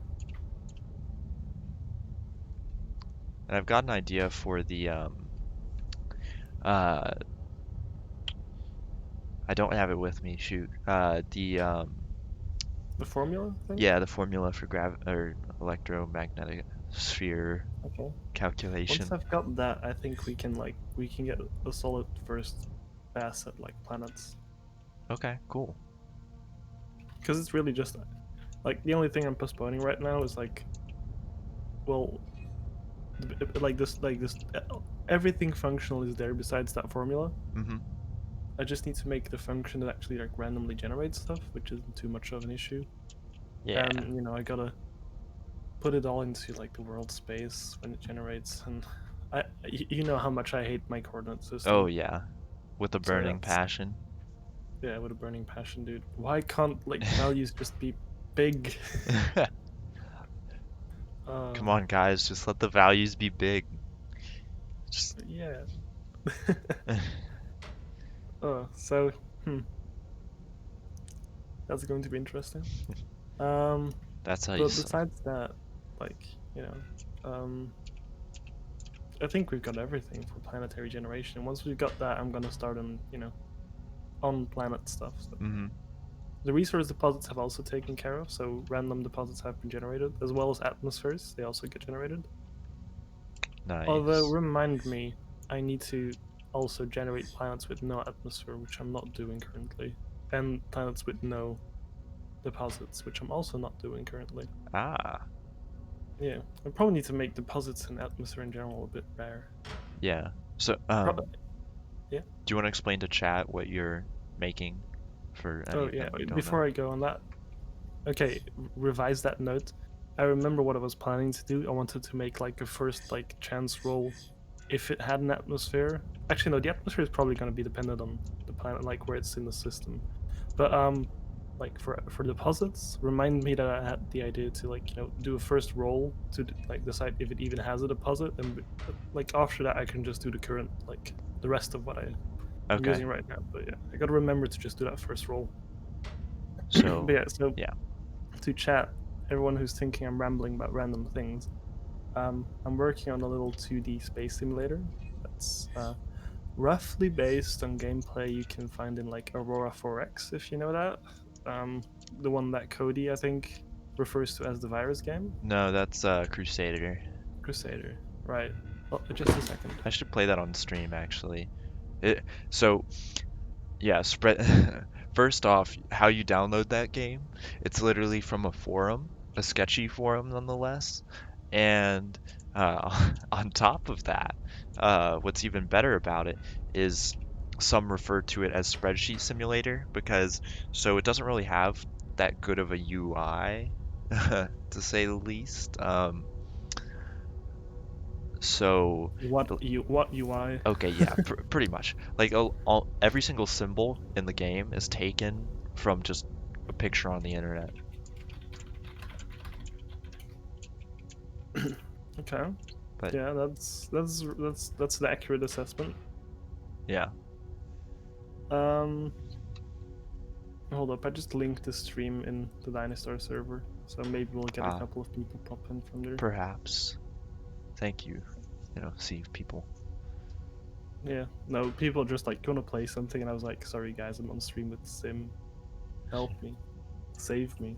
And I've got an idea for the uh I don't have it with me, shoot. The formula thing? Yeah, the formula for or electromagnetic sphere Okay. Once calculation. I've got that, I think we can get a solid first pass at like planets. Okay, cool. Because it's really just like the only thing I'm postponing right now is like, well, like this, everything functional is there besides that formula. Mm-hmm. I just need to make the function that actually like randomly generates stuff, which isn't too much of an issue. Yeah. And I gotta put it all into like the world space when it generates, and you know how much I hate my coordinate Oh, system. yeah. With a So burning that's, passion. yeah, with a burning passion, dude. Why can't like values just be big? Come uh, on, guys, just let the values be big. Just yeah. So hmm, that's going to be interesting. Um, that's how you. but besides that, like you know, um, I think we've got everything for planetary generation. Once we've got that, I'm gonna start on on planet stuff. So Mm-hmm. the resource deposits have also taken care of. So random deposits have been generated, as well as atmospheres. They also get generated. Although Nice. remind me, I need to also generate planets with no atmosphere, which I'm not doing currently, and planets with no deposits, which I'm also not doing currently. Ah, Yeah, I probably need to make deposits and atmosphere in general a bit rare. yeah. So, Pro- yeah. do you want to explain to chat what you're making for any Oh of yeah. them who don't know? Before I go on that, okay, revise that note. I remember what I was planning to do. I wanted to make like a first like chance roll if it had an atmosphere. Actually, no, the atmosphere is probably going to be dependent on the planet, like where it's in the system. But like for deposits, remind me that I had the idea to like do a first roll to like decide if it even has a deposit, and like after that I can just do the current like the rest of what I'm Okay. using right now. But yeah, I got to remember to just do that first roll. But So, yeah, so yeah. to chat, everyone who's thinking I'm rambling about random things, I'm working on a little 2D space simulator that's roughly based on gameplay you can find in like Aurora 4X, if you know that. The one that Cody, I think, refers to as the virus game. No, that's Crusader. Crusader, right. Oh, just a second. I should play that on stream actually. It, so yeah, spread first off, how you download that game, it's literally from a forum, a sketchy forum nonetheless. And on top of that, what's even better about it is some refer to it as spreadsheet simulator because so it doesn't really have that good of a UI, to say the least. So What UI? okay, yeah, pretty much. Like every single symbol in the game is taken from just a picture on the internet. Okay. But Yeah, that's the accurate assessment. yeah, Um, hold up, I just linked the stream in the Dynastar server, so maybe we'll get a uh, couple of people pop in from there. perhaps. Thank you. See people. Yeah, no, people just like gonna play something, and I was like, sorry guys, I'm on stream with Sim. Help me, save me.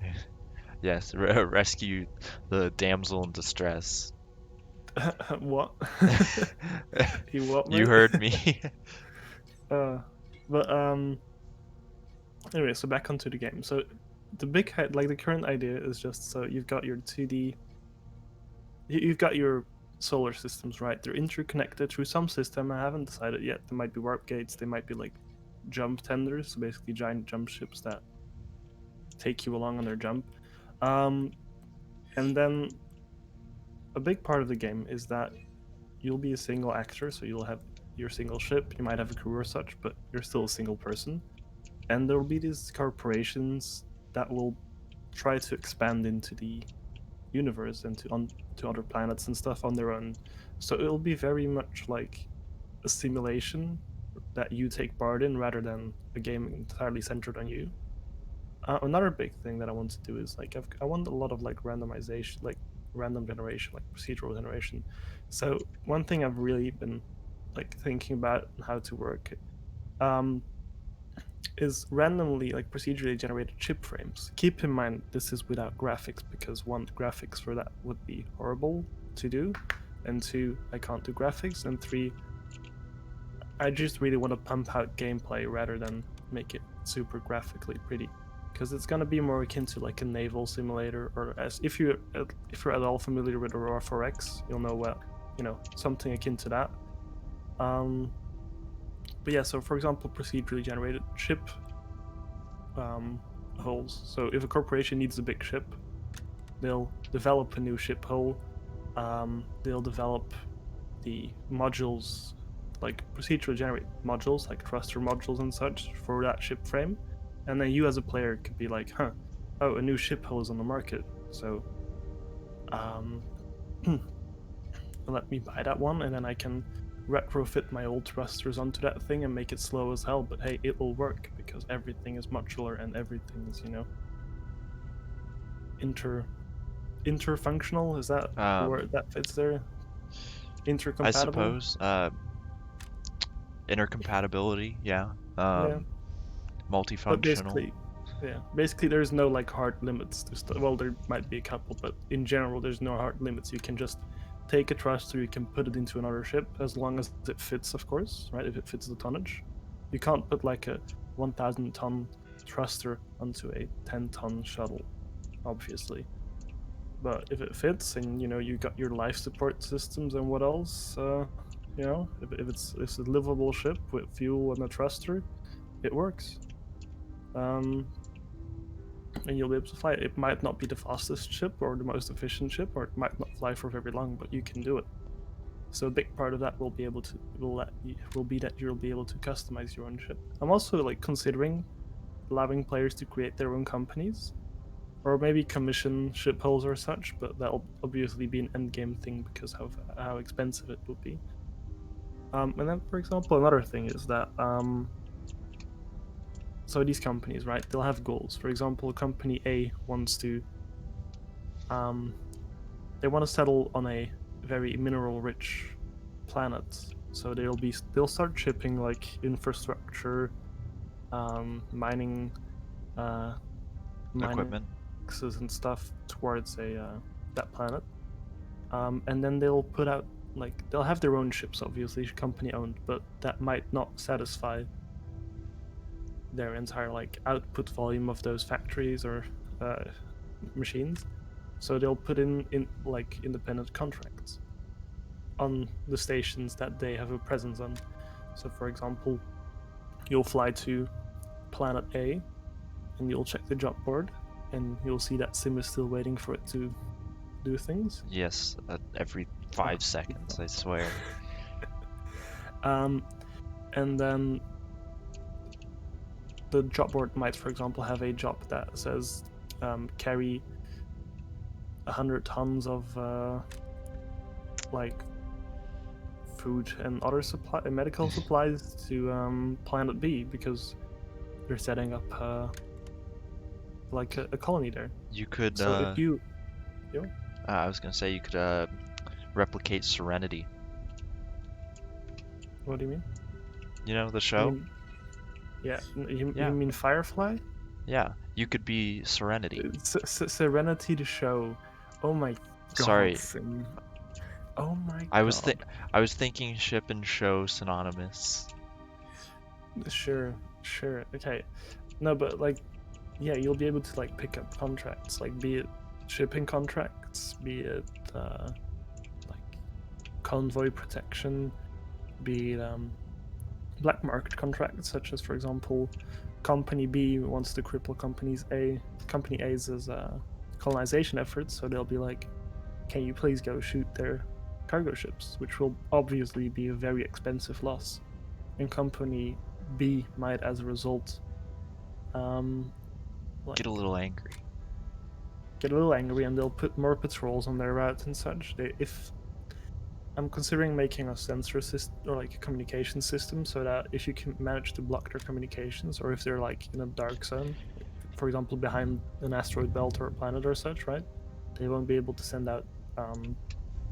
Yes, rescue the damsel in distress. What? You what, You mate? heard me. uh, but anyway, so back onto the game. So the big like the current idea is just so you've got your 2D, you've got your solar systems, right? They're interconnected through some system. I haven't decided yet. They might be warp gates. They might be like jump tenders, so basically giant jump ships that take you along on their jump. And then a big part of the game is that you'll be a single actor, so you'll have your single ship, you might have a crew or such, but you're still a single person. And there will be these corporations that will try to expand into the universe and to other planets and stuff on their own. So it'll be very much like a simulation that you take part in rather than a game entirely centered on you. Another big thing that I want to do is like I want a lot of like randomization, like random generation, like procedural generation. So one thing I've really been like thinking about how to work um, is randomly like procedurally generated chip frames. Keep in mind this is without graphics because one, graphics for that would be horrible to do, and two, I can't do graphics, and three, I just really want to pump out gameplay rather than make it super graphically pretty, because it's gonna be more akin to like a naval simulator, or as if you're at all familiar with Aurora 4X, you'll know what something akin to that. But yeah, so for example, procedurally generated ship hulls. So if a corporation needs a big ship, they'll develop a new ship hull. They'll develop the modules, like procedurally generate modules, like thruster modules and such, for that ship frame. And then you as a player could be like, huh, oh, a new ship hull is on the market. So um, let me buy that one, and then I can retrofit my old thrusters onto that thing and make it slow as hell. But hey, it will work because everything is modular and everything is, interfunctional. Is that the word that fits there? I Intercompatible. suppose intercompatibility, yeah. Yeah, but Multifunctional. basically, yeah, basically there's no like hard limits. Well, there might be a couple, but in general, there's no hard limits. You can just take a thruster, you can put it into another ship as long as it fits, of course, right? If it fits the tonnage, you can't put like a 1,000-ton thruster onto a 10-ton shuttle, obviously. But if it fits, and you got your life support systems and what else, if it's a livable ship with fuel and a thruster, it works. Um, and you'll be able to fly it. It might not be the fastest ship or the most efficient ship, or it might not fly for very long, but you can do it. So a big part of that will be that you'll be able to customize your own ship. I'm also like considering allowing players to create their own companies, or maybe commission ship hulls or such, but that'll obviously be an end game thing because of how expensive it would be. And then, for example, another thing is that so these companies, right? They'll have goals. For example, company A wants to they want to settle on a very mineral-rich planet. So they'll start shipping like infrastructure, mining, mining Equipment. axes and stuff towards that planet. And then they'll put out they'll have their own ships, obviously company owned, but that might not satisfy their entire like output volume of those factories or machines. So they'll put in like independent contracts on the stations that they have a presence on. So for example, you'll fly to planet A and you'll check the job board and you'll see that sim is still waiting for it to do things. Yes, every 5 seconds, I swear. And then the job board might, for example, have a job that says carry 100 tons of like food and other medical supplies to planet B because they're setting up like a colony there. You could, So if you, I was gonna say you could replicate Serenity. what do you mean? You know the I show? mean, yeah, you Yeah, mean Firefly? yeah. You could be Serenity. Serenity the show. Oh my Sorry, god, Sim. Oh my I was god. I was thinking ship and show synonymous. Sure, sure. Okay. No, but like, yeah, you'll be able to like pick up contracts, like be it shipping contracts, be it like convoy protection, be it black market contracts, such as, for example, Company B wants to cripple Company A's colonization efforts. So they'll be like, "Can you please go shoot their cargo ships?" Which will obviously be a very expensive loss, and Company B might, as a result, um, Get a like little angry. get a little angry, and they'll put more patrols on their route and such. If I'm considering making a sensor system or like a communication system so that if you can manage to block their communications, or if they're like in a dark zone, like, for example, behind an asteroid belt or a planet or such, right? They won't be able to send out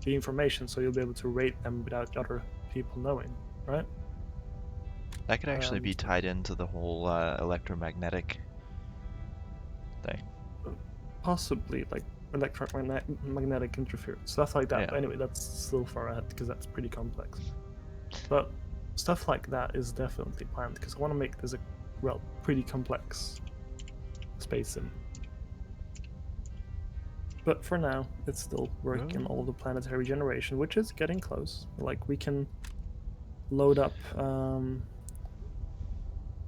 the information, so you'll be able to rate them without other people knowing, right? That could actually be So tied into the whole electromagnetic thing. possibly like electromagnetic interference, stuff like that. Yeah. But anyway, that's still far ahead because that's pretty complex. But stuff like that is definitely planned because I want to make this a pretty complex space sim. But for now, it's still working all the planetary generation, which is getting close. Like we can load up,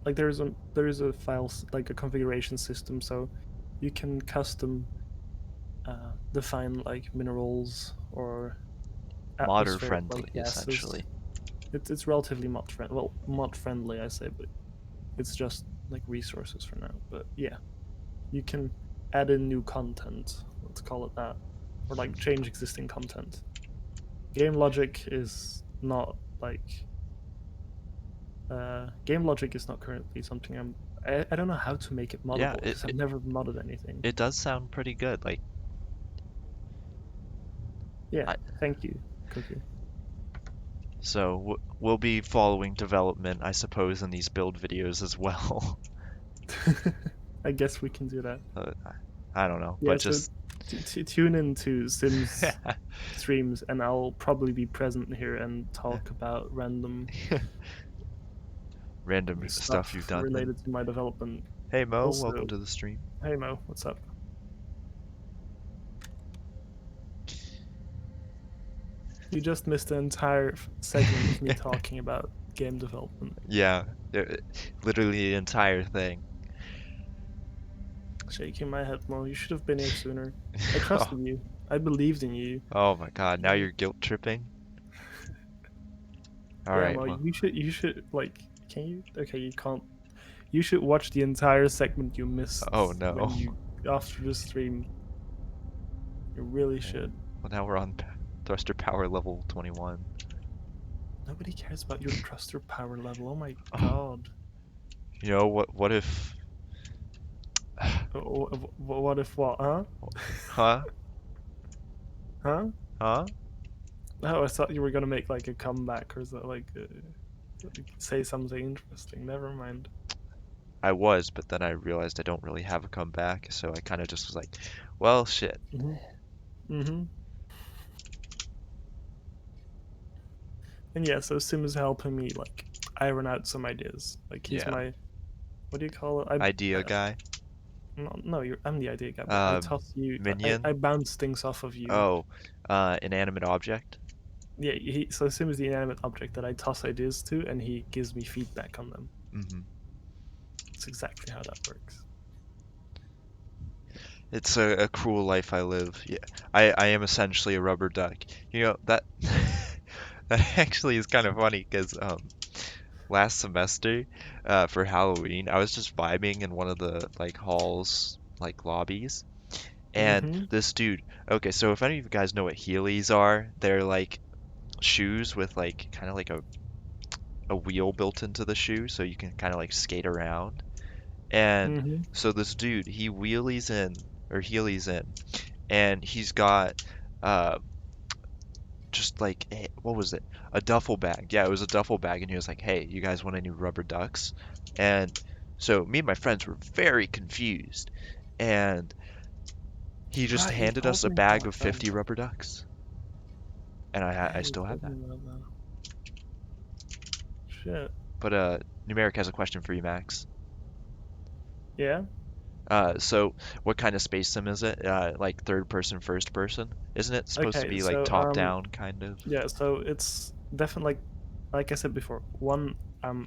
like there's a file like a configuration system, so you can custom define like minerals or Modder atmospheric like friendly, gases. essentially. It's relatively mod friendly, I say, but it's just like resources for now. But yeah, you can add in new content, let's call it that, or like change existing content. Game logic is not like game logic is not currently something I don't know how to make it Yeah, moddable because I've never modded anything. it does sound pretty good. Like, Yeah, I, thank you, Cookie. so we'll be following development, I suppose, in these build videos as well. I guess we can do that. I don't know, Yeah, but so just tune in to Sims streams, and I'll probably be present here and talk about random random stuff you've stuff done. And related to my development. hey Mo, welcome Also, to the stream. hey Mo, what's up? You just missed the entire segment of me talking about game development. Yeah, literally the entire thing. Shaking my head, Mo. You should have been here sooner. I trusted you. I believed in you. Oh my God, now Yeah, you're guilt tripping. All yeah, right, Mo. well, You should like. Can you? Okay, you can't. You should watch the entire segment you oh missed no. when you after the stream. You really Yeah. should. Well, now we're on thruster power level 21. Nobody cares about your thruster power level. Oh my Oh, god. you know what? What if? What if what? Huh? Huh? Huh? Huh? Oh, I thought you were gonna make like a comeback or so, like say something interesting. Never mind. I was, but then I realized I don't really have a comeback, so I kind of just was like, well, shit. Mhm. Mhm. And yeah, so Sim is helping me like iron out some ideas. Like he's Yeah. my what do you call it? Idea guy. No, I'm the idea guy, but I Um, toss you. I minion. bounce things off of you. Oh, inanimate object. Yeah, so Sim is the inanimate object that I toss ideas to, and he gives me feedback on them. Hmm. That's exactly how that works. It's a cruel life I live. Yeah, I am essentially a rubber duck. You know that that actually is kind of funny because last semester for Halloween I was just vibing in one of the like halls like lobbies and Mm-hmm. this dude. Okay, so if any of you guys know what Heelys are, they're like shoes with like kind of like a wheel built into the shoe so you can kind of like skate around. And Mm-hmm. so this dude, he wheelies in or heelies in, and he's got uh just like what was it? A duffel bag. Yeah, it was a duffel bag, and he was like, "Hey, you guys want any rubber ducks?" And so me and my friends were very confused, and he just Right, you handed us told a me bag about of that. 50 rubber ducks, and Yeah, I you still have told that. me about that. Shit. But Numeric has a question for you, Max. Yeah. So what kind of space sim is it? Like third person, first person? Isn't it supposed to Okay. be like So top down kind of? yeah. So it's definitely like like I said before, one, I'm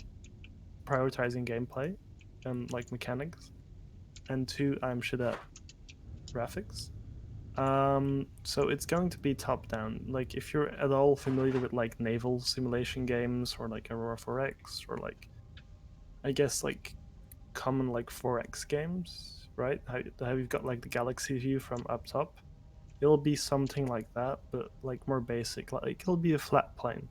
prioritizing gameplay and like mechanics, and two, I'm shit at graphics. So it's going to be top down. Like if you're at all familiar with like naval simulation games or like Aurora 4X or like I guess like common like 4X games, right? How you've got like the galaxy view from up top. It'll be something like that, but like more basic. Like it'll be a flat plane.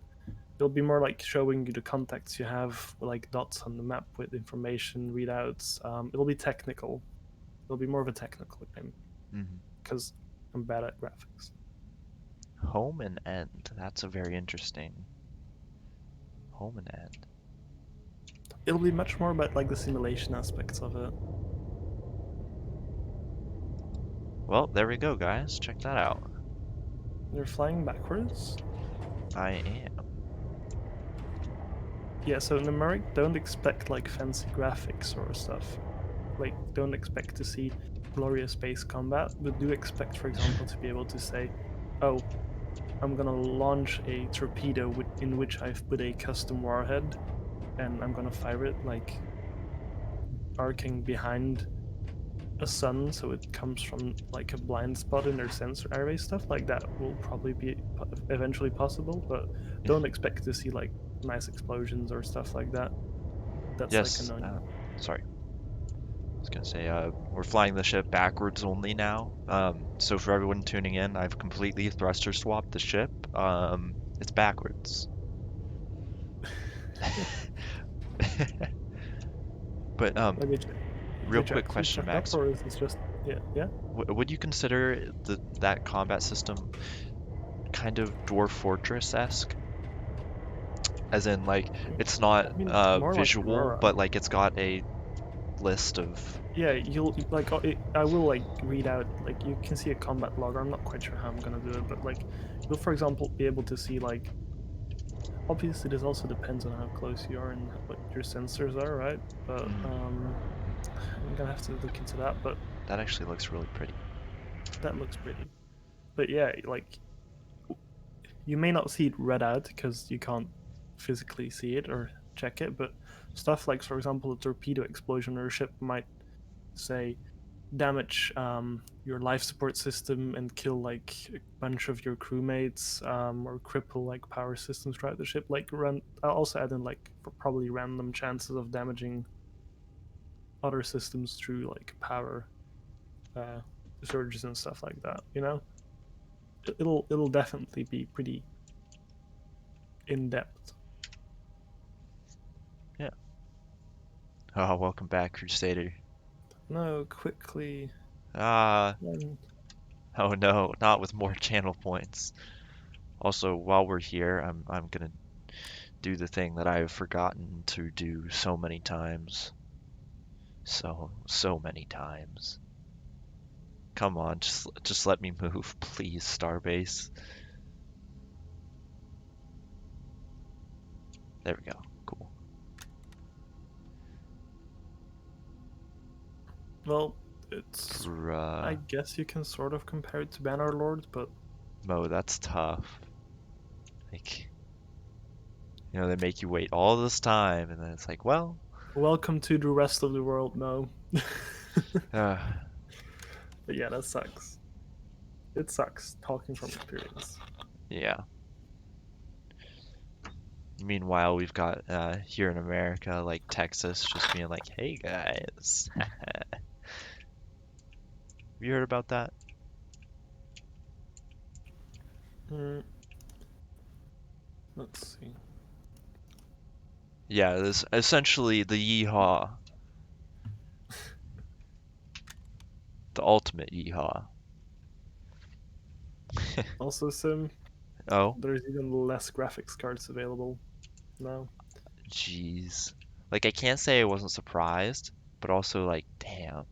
It'll be more like showing you the contacts you have, like dots on the map with information readouts. It'll be technical. It'll be more of a technical game Hmm. because I'm bad at graphics. Home and end. That's a very interesting home and end. It'll be much more about like the simulation aspects of it. Well, there we go, guys. Check that out. You're flying backwards. I am. Yeah, so numeric, don't expect like fancy graphics or stuff. Like, don't expect to see glorious space combat, but do expect, for example, to be able to say, "Oh, I'm gonna launch a torpedo in which I've put a custom warhead, and I'm gonna fire it like arcing behind a sun, so it comes from like a blind spot in their sensor array." Stuff like that will probably be eventually possible, but don't expect to see like nice explosions or stuff like that. That's like a Yes. no. Sorry. I was gonna say, we're flying the ship backwards only now. So for everyone tuning in, I've completely thruster swapped the ship. It's backwards. But Let me check. real The quick jack suit question, turned up, Max. or is this just yeah, yeah? Would you consider that combat system kind of Dwarf Fortress-esque? As in, like, it's not I mean, more like visual, Aurora. but like it's got a list of. Yeah, you'll like I will like read out like you can see a combat log. I'm not quite sure how I'm gonna do it, but like you'll for example be able to see like obviously this also depends on how close you are and what your sensors are, right? But Mhm. I'm gonna have to look into that. But That actually looks really pretty. that looks pretty. But yeah, like you may not see it read out because you can't physically see it or check it, but stuff like, for example, a torpedo explosion or a ship might say damage your life support system and kill like a bunch of your crewmates or cripple like power systems throughout the ship. Like run, I'll also add in like probably random chances of damaging other systems through like power uh, surges and stuff like that. You know, it'll definitely be pretty in depth. Yeah. Oh, welcome back, Crusader. No, quickly. Ah, Um, oh no, not with more channel points. Also, while we're here, I'm gonna do the thing that I've forgotten to do so many times. So many times. Come on, just let me move, please, Starbase. There we go. Cool. well, it's. I Bruh. guess you can sort of compare it to Bannerlord, but Mo, that's tough. Like, they make you wait all this time, and then it's like, well, welcome to the rest of the world, Mo. uh, But yeah, that sucks. It sucks talking from experience. yeah. Meanwhile, we've got here in America, like Texas, just being like, "Hey guys, have you heard about that?" Mm, let's see. Yeah, this essentially the yeehaw, the ultimate yeehaw. Also, Sim, Oh, there's even less graphics cards available now. jeez. Like I can't say I wasn't surprised, but also like, damn.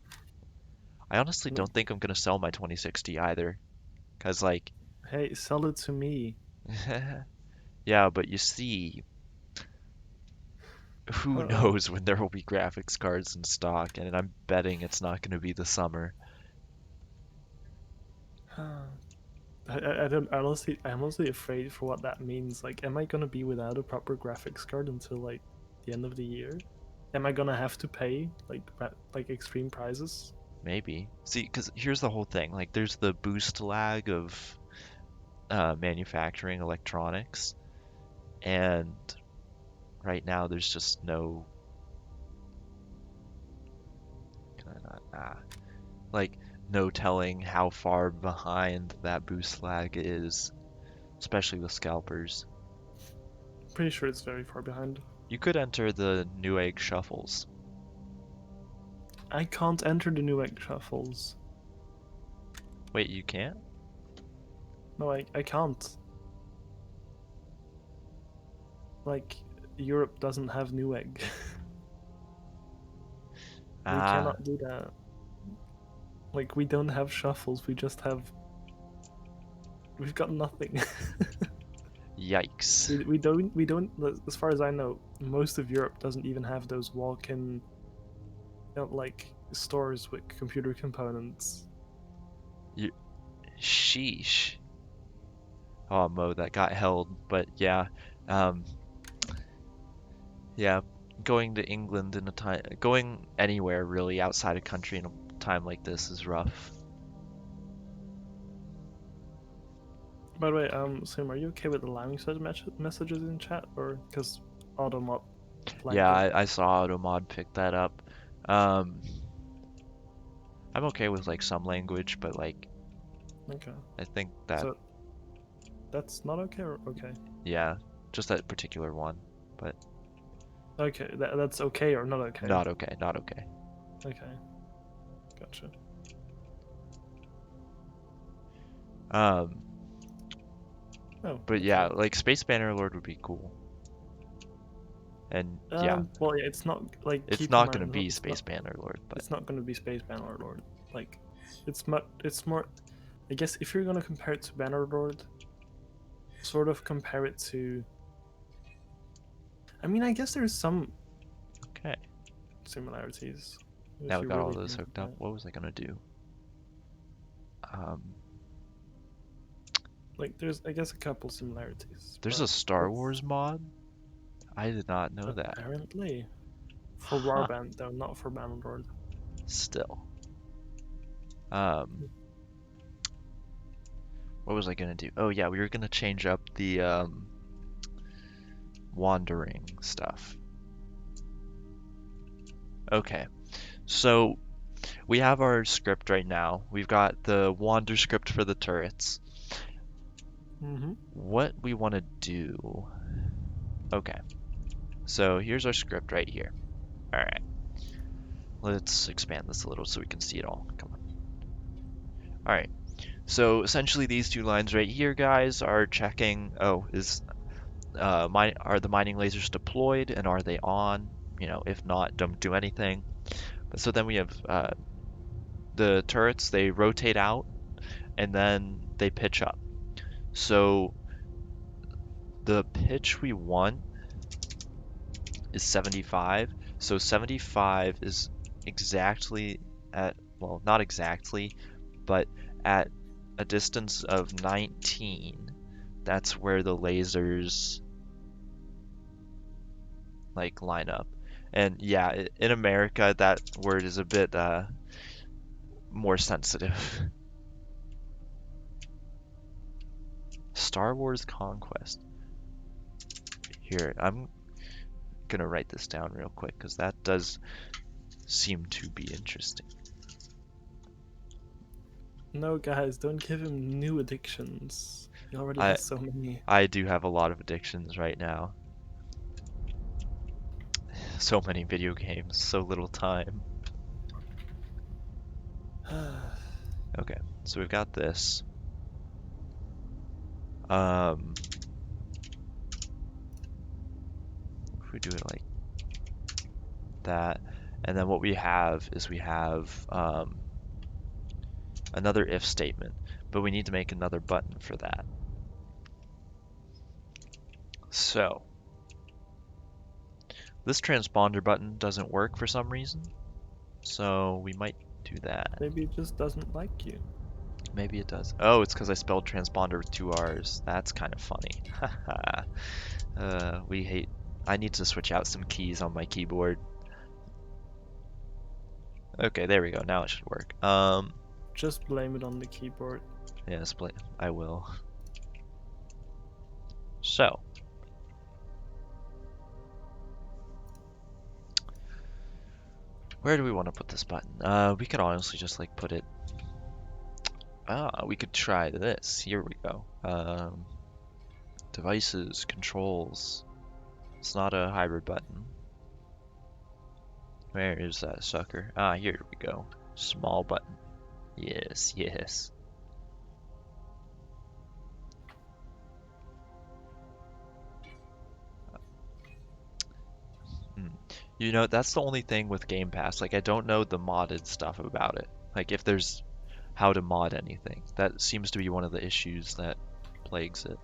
I honestly Look, don't think I'm gonna sell my 2060 either, 'cause like, hey, sell it to me. yeah, but you see, who Uh knows when there will be graphics cards in stock, and I'm betting it's not gonna be the summer. oh. I don't honestly. I'm honestly afraid for what that means. Like, am I gonna be without a proper graphics card until like the end of the year? Am I gonna have to pay like extreme prices? Maybe. See, because here's the whole thing. Like, there's the boost lag of manufacturing electronics, and right now there's just no, like, no telling how far behind that boost lag is, especially with scalpers. Pretty sure it's very far behind. You could enter the Newegg shuffles. I can't enter the new egg shuffles. Wait, you can't? No, I can't. Like, Europe doesn't have Newegg. We Ah, cannot do that. Like, we don't have shuffles. We just have. We've got nothing. yikes. we don't. As far as I know, most of Europe doesn't even have those walk-in, like stores with computer components. You, sheesh. Oh, Mo, that got held, but yeah. Um, yeah, going to England in a time, going anywhere really outside of country in a time like this is rough. By the way, Sim, are you okay with allowing such messages in chat, or because Automod Yeah, flagged it? I saw Automod pick that up. Um, I'm okay with like some language, but like Okay, I think that so that's not okay, or okay? yeah, just that particular one, but Okay, that's okay or not okay? not okay, not okay. Okay, gotcha. Um, Oh, but yeah, okay. like Space Banner Lord would be cool. And yeah, Well, yeah, it's not like it's keep in not gonna mind, be it's not Space Banner Lord, but it's not going to be Space Bannerlord. Like, it's more. I guess if you're going to compare it to Bannerlord, sort of compare it to. I mean, I guess there's some okay. similarities Now if we you got all really those think hooked up. about it. What was I gonna do? Um, Like, there's I guess a couple similarities, there's a but Star that's Wars mod? I did not know that. apparently for Huh, Warband though, not for Bannerlord. still. Um, what was I gonna do? Oh yeah, we were gonna change up the wandering stuff. Okay, so we have our script right now. We've got the wander script for the turrets. Mm-hmm. What we want to do. Okay, so here's our script right here. All right, let's expand this a little so we can see it all. Come on. All right, so essentially these two lines right here, guys, are checking. Oh, are the mining lasers deployed and are they on? You know, if not, don't do anything. But so then we have the turrets. They rotate out and then they pitch up. So the pitch we want is 75. So 75 is exactly at, well, not exactly, but at a distance of 19. That's where the lasers like line up. And yeah, in America, that word is a bit more sensitive. Star Wars Conquest. Here, I'm gonna write this down real quick because that does seem to be interesting. No, guys, don't give him new addictions. He already I has so many. I do have a lot of addictions right now. So many video games, so little time. Okay, so we've got this. Um, if we do it like that, and then what we have is we have another if statement, but we need to make another button for that. So this transponder button doesn't work for some reason, so we might do that. Maybe he just doesn't like you. Maybe it does. Oh, it's because I spelled transponder with two R's. That's kind of funny. Haha. We hate. I need to switch out some keys on my keyboard. Okay, there we go. Now it should work. Just blame it on the keyboard. Yeah, split. I will. So, where do we want to put this button? We could honestly just like put it. We could try this. Here we go. Devices, controls. It's not a hybrid button. Where is that sucker? Here we go. Small button. Yes, yes. Hmm. You know, that's the only thing with Game Pass. Like, I don't know the modded stuff about it. Like, if there's how to mod anything. That seems to be one of the issues that plagues it.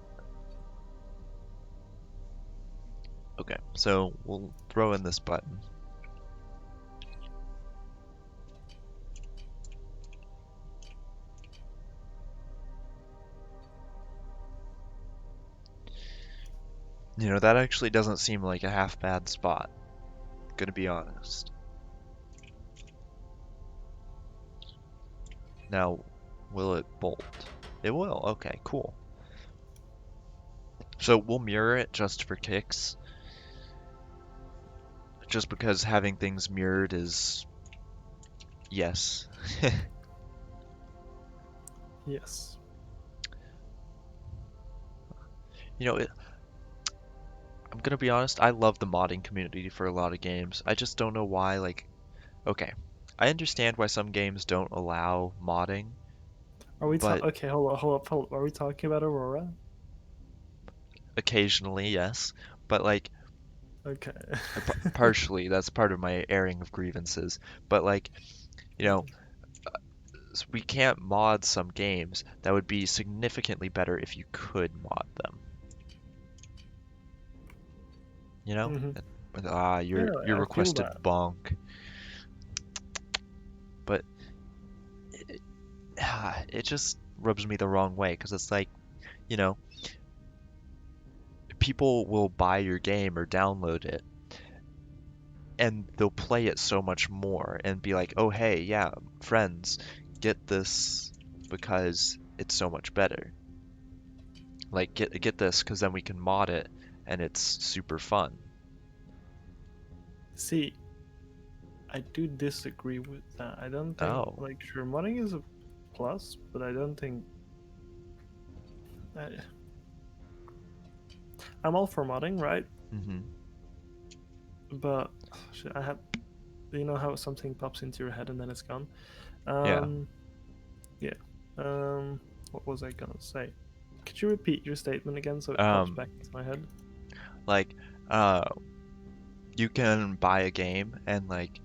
Okay, so we'll throw in this button. You know, that actually doesn't seem like a half bad spot. Gonna be honest. Now, will it bolt? It will. Okay, cool. So we'll mirror it just for kicks. Just because having things mirrored is yes. Yes. You know, I'm gonna be honest, I love the modding community for a lot of games. I just don't know why, like, okay, I understand why some games don't allow modding, Are we but okay, hold up. Are we talking about Aurora? occasionally, yes. But like, Okay. partially, that's part of my airing of grievances. But like, you know, we can't mod some games that would be significantly better if you could mod them. You know? Hmm. Your Yeah, I feel requested that. bonk. But it just rubs me the wrong way because it's like, you know, people will buy your game or download it and they'll play it so much more and be like, "Oh, hey, yeah, friends, get this because it's so much better." Like get this because then we can mod it and it's super fun. See, I do disagree with that. I don't think Oh. like sure modding is a plus, but I don't think I, I'm all for modding, right? Mm-hmm. But shit, I have you know how something pops into your head and then it's gone. Yeah. Um, yeah. What was I gonna say? Could you repeat your statement again so it pops Um, back into my head? like, uh, you can buy a game and like,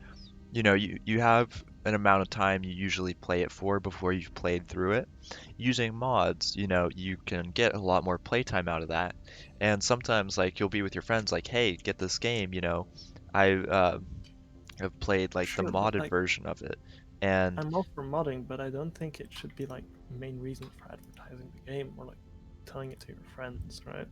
you know, you have an amount of time you usually play it for before you've played through it. Using mods, you know, you can get a lot more playtime out of that. And sometimes like you'll be with your friends like, "Hey, get this game," you know. I have played like the Sure, but modded like version of it. And I'm all for modding, but I don't think it should be like main reason for advertising the game or like telling it to your friends, right?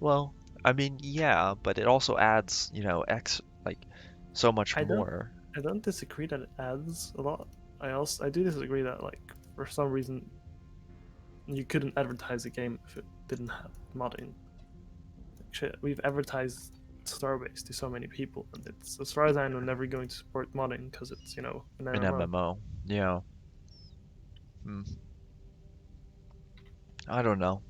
well, I mean, yeah, but it also adds, you know, X like so much I don't more. I don't disagree that it adds a lot. I do disagree that like for some reason you couldn't advertise a game if it didn't have modding. Like, shit, we've advertised Starbase to so many people, and it's as far as I know never going to support modding because it's an An MMO. MMO. Yeah. Hmm. I don't know.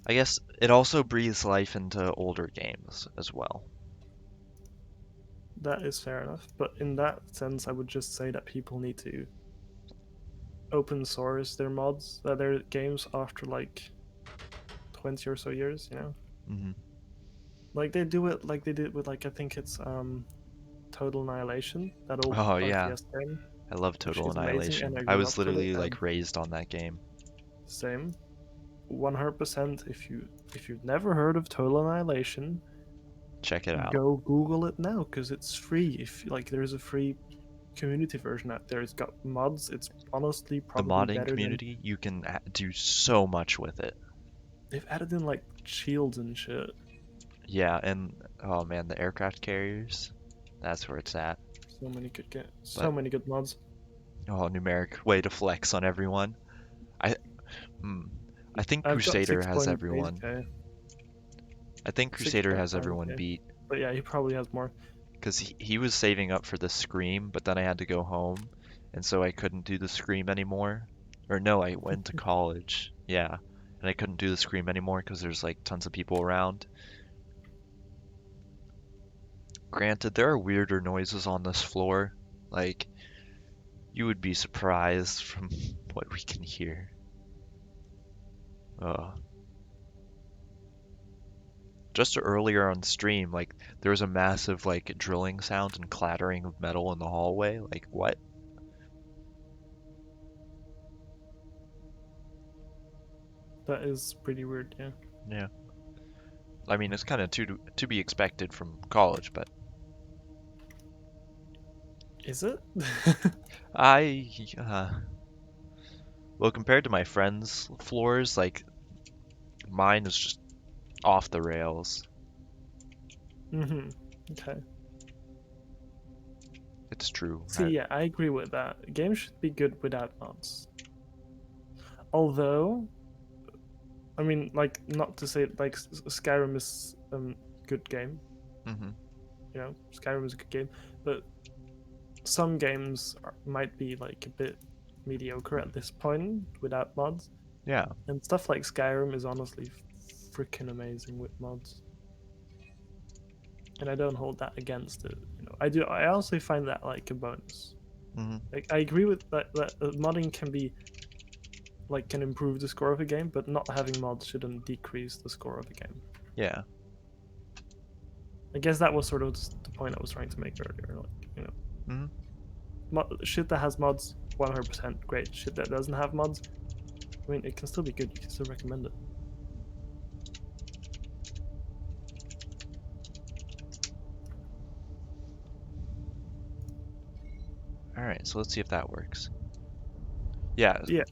I guess it also breathes life into older games as well. That is fair enough, but in that sense, I would just say that people need to open source their mods, their games after like 20 or so years. Hmm. Like they do it like they did with like I think it's Total Annihilation, that old Oh yeah, RTS game, I love which Total is amazing, and Annihilation. I I grew was up with it. literally And like raised on that game. same, 100%. If you've never heard of Total Annihilation, Check it out. go Google it now because it's free. If like there's a free community version out there. It's got mods. It's honestly The probably modding better than community, you can do so much with it. they've added in like shields and shit. Yeah, and oh man, the aircraft carriers, that's where it's at. So But many good mods. oh, numeric way to flex on everyone. I hmm, I think I've got Crusader has everyone. 6.8k, I think Crusader has everyone 6.5k. beat But yeah, he probably has more. because he was saving up for the Scream, but then I had to go home, and so I couldn't do the Scream anymore. Or no, I went to college. Yeah, and I couldn't do the Scream anymore because there's like tons of people around. Granted, there are weirder noises on this floor. Like, you would be surprised from what we can hear. Uh, just earlier on stream, like, there was a massive, like, drilling sound and clattering of metal in the hallway. Like, what? That is pretty weird, yeah. Yeah. I mean, it's kind of to be expected from college, but Is it? I, well, compared to my friends' floors, like, mine is just off the rails. Mm-hmm. Okay. It's true. See, yeah, I agree with that. Games should be good without mods. Although, I mean, like, not to say like Skyrim is good game. Hmm. You know, Skyrim is a good game, but some games might be like a bit mediocre at this point without mods, Yeah. and stuff like Skyrim is honestly freaking amazing with mods. And I don't hold that against it. You know, I do. I also find that like a bonus. Hmm. Like, I agree with that modding can be like can improve the score of a game, but not having mods shouldn't decrease the score of a game. Yeah. I guess that was sort of the point I was trying to make earlier. Like, you know, Hmm. shit that has mods, 100% great. Shit that doesn't have mods, I mean, it can still be good. You can still recommend it. All right, so let's see if that works. Yeah. Yeah,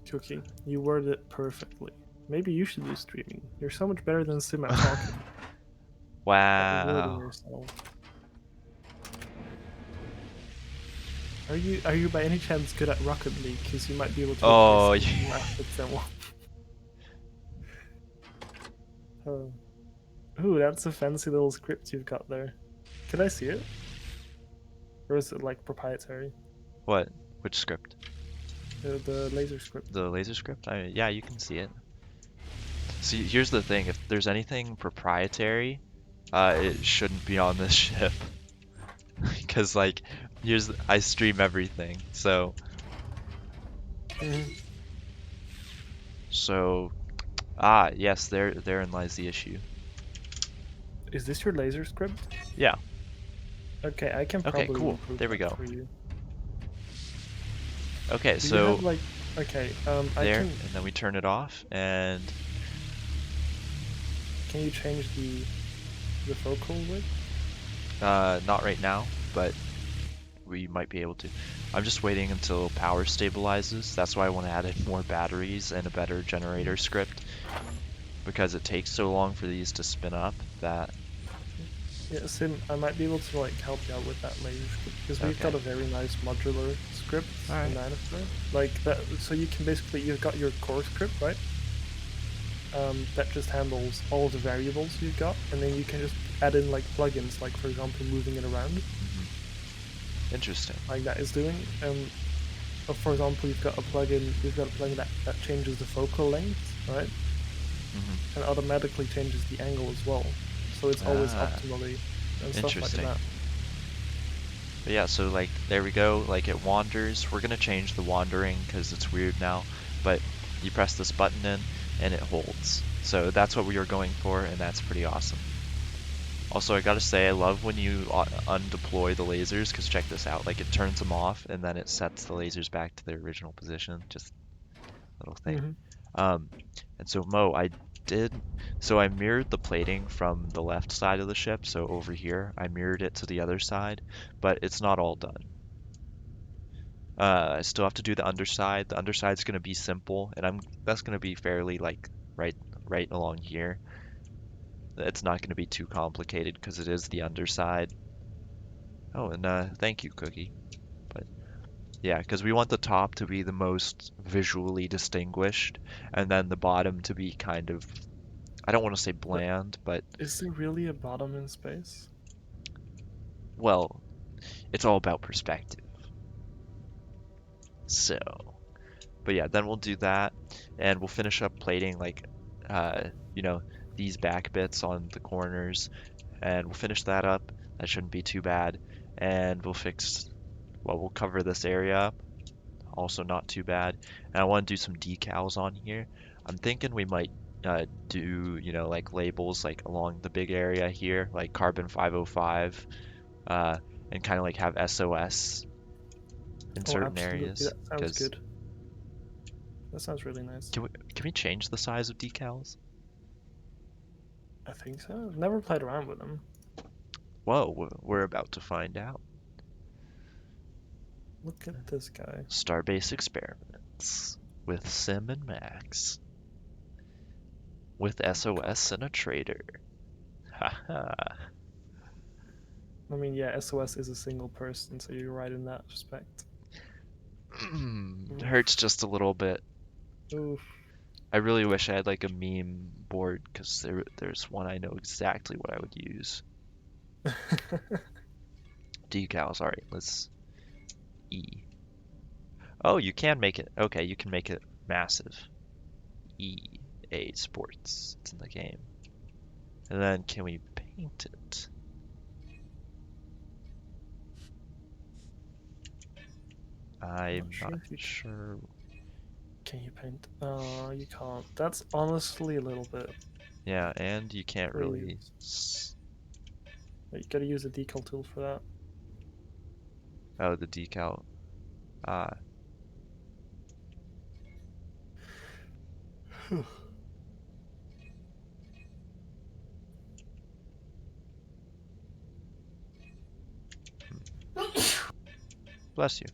Cookie, you worded it perfectly. Maybe you should do streaming. You're so much better than Sim at talking. At wording Wow. yourself. Are you by any chance good at Rocket League? Because you might be able to Oh, replace some assets and one. Oh. Ooh, that's a fancy little script you've got there. Can I see it? Or is it like proprietary? what? Which script? The laser script. The laser script? Yeah, you can see it. See, here's the thing. If there's anything proprietary, it shouldn't be on this ship. Because, like, I stream everything. So, Mhm. so, yes, therein lies the issue. Is this your laser script? Yeah. Okay, I can Okay, probably cool. improve There we that go. for you. Okay, Do you so have like okay, I there, can and then we turn it off, and can you change the focal width? not right now, but we might be able to. I'm just waiting until power stabilizes. That's why I want to add in more batteries and a better generator script, because it takes so long for these to spin up that. Yeah, Sim, I might be able to like help you out with that laser script because we've got Okay. a very nice modular script All right. in Dinosaur. Like that, so you can basically you've got your core script, right? That just handles all the variables you've got, and then you can just add in like plugins, like for example moving it around, Interesting. like that is doing. For example, you've got a plugin that changes the focal length, right? Hmm. And automatically changes the angle as well. So it's always Ah, optimally and stuff like interesting. that. But yeah, so like there we go. Like it wanders. We're gonna change the wandering because it's weird now. But you press this button in, and it holds. So that's what we were going for, and that's pretty awesome. Also, I gotta say, I love when you undeploy the lasers, because check this out. Like, it turns them off, and then it sets the lasers back to their original position. Just a little thing. Hmm. Um, and so, Mo, did... So I mirrored the plating from the left side of the ship, so over here. I mirrored it to the other side, but it's not all done. I still have to do the underside. The underside's gonna be simple, and that's gonna be fairly like right right along here. It's not gonna be too complicated because it is the underside. Oh, and thank you, Cookie. But yeah, because we want the top to be the most visually distinguished, and then the bottom to be kind of, I don't want to say But bland, but is there really a bottom in space? well, it's all about perspective. So, but yeah, then we'll do that, and we'll finish up plating like, uh, you know, these back bits on the corners, and we'll finish that up. That shouldn't be too bad, and we'll cover this area up. Also not too bad. And I want to do some decals on here. I'm thinking we might do, like labels like along the big area here, like Carbon-505, uh, and kind of like have SOS in Oh, certain absolutely. areas. That sounds Because good. That sounds really nice. can we change the size of decals? I think so. I've never played around with them. Whoa, we're about to find out. Look at this guy. Starbase experiments with Sim and Max, with SOS and a trader. Haha. I mean, yeah, SOS is a single person, so you're right in that respect. Hurts Oof. just a little bit. Oof. I really wish I had like a meme board because there's one I know exactly what I would use. Decals. All right, let's E. Oh, you can make it. Okay, you can make it massive. EA Sports. It's in the game. And then can we paint it? I'm not I'm sure not if you sure. can you paint. You can't. That's honestly a little bit. Yeah, and you can't really. Please. You gotta use a decal tool for that. Oh, the decal. Ah, bless you.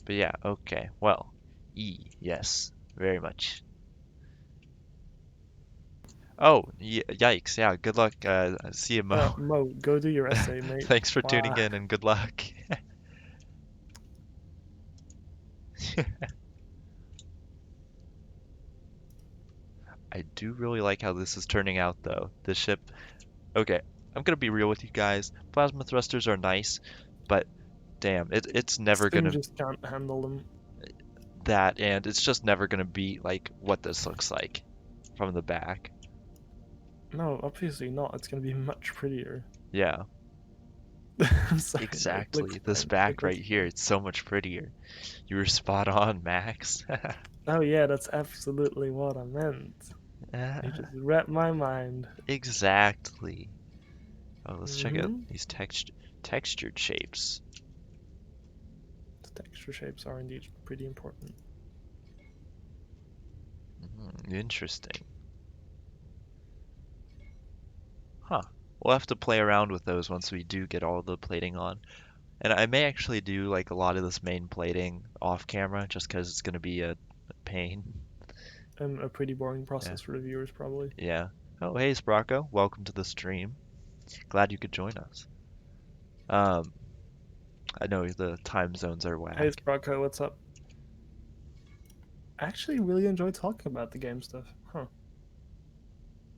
But yeah, okay. Well, E, yes, very much. Oh, yikes. Yeah, good luck. See you, Mo. Mo, go do your essay, mate. Thanks for tuning Wow. in and good luck. I do really like how this is turning out, though. This ship. Okay, I'm gonna be real with you guys. Plasma thrusters are nice, but damn, it's never Sim gonna just can't handle them. that, and it's just never gonna be like what this looks like from the back. No, obviously not. It's gonna be much prettier. Yeah, I'm sorry, no, it looks exactly. This fine. It back looks right here, fine. it's so much prettier. You were spot on, Max. Oh yeah, that's absolutely what I meant. You just read my mind. Exactly. Oh, let's check out Mm-hmm. these textured shapes. The texture shapes are indeed pretty important. Interesting. Huh. We'll have to play around with those once we do get all the plating on. And I may actually do like a lot of this main plating off camera just because it's going to be a pain. And a pretty boring Yeah. process for the viewers, probably. Yeah. Oh, hey, Sprocko. Welcome to the stream. Glad you could join us. Um, I know the time zones are Hey, whack. Sprocko, what's up? I actually really enjoy talking about the game stuff. Huh.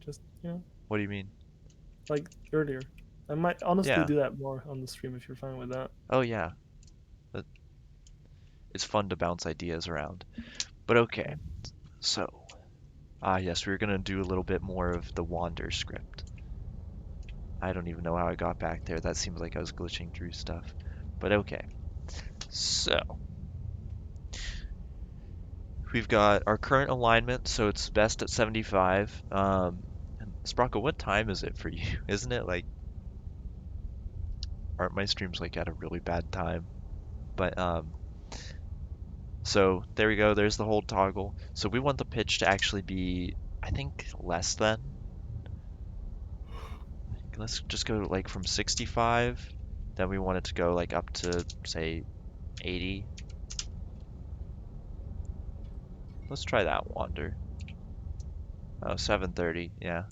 Just, What do you mean? like earlier. I might honestly Yeah. do that more on the stream if you're fine with that. Oh, yeah. It- It's fun to bounce ideas around. But okay. So, yes, we're gonna do a little bit more of the Wander script. I don't even know how I got back there. That seems like I was glitching through stuff. But okay. So, we've got our current alignment, so it's best at 75. And Sprockle, what time is it for you? Isn't it like, aren't my streams like at a really bad time? But, so there we go. There's the hold toggle. So we want the pitch to actually be, I think, less than. Let's just go like from 65. Then we want it to go like up to say 80. Let's try that wander. Oh, 730. Yeah,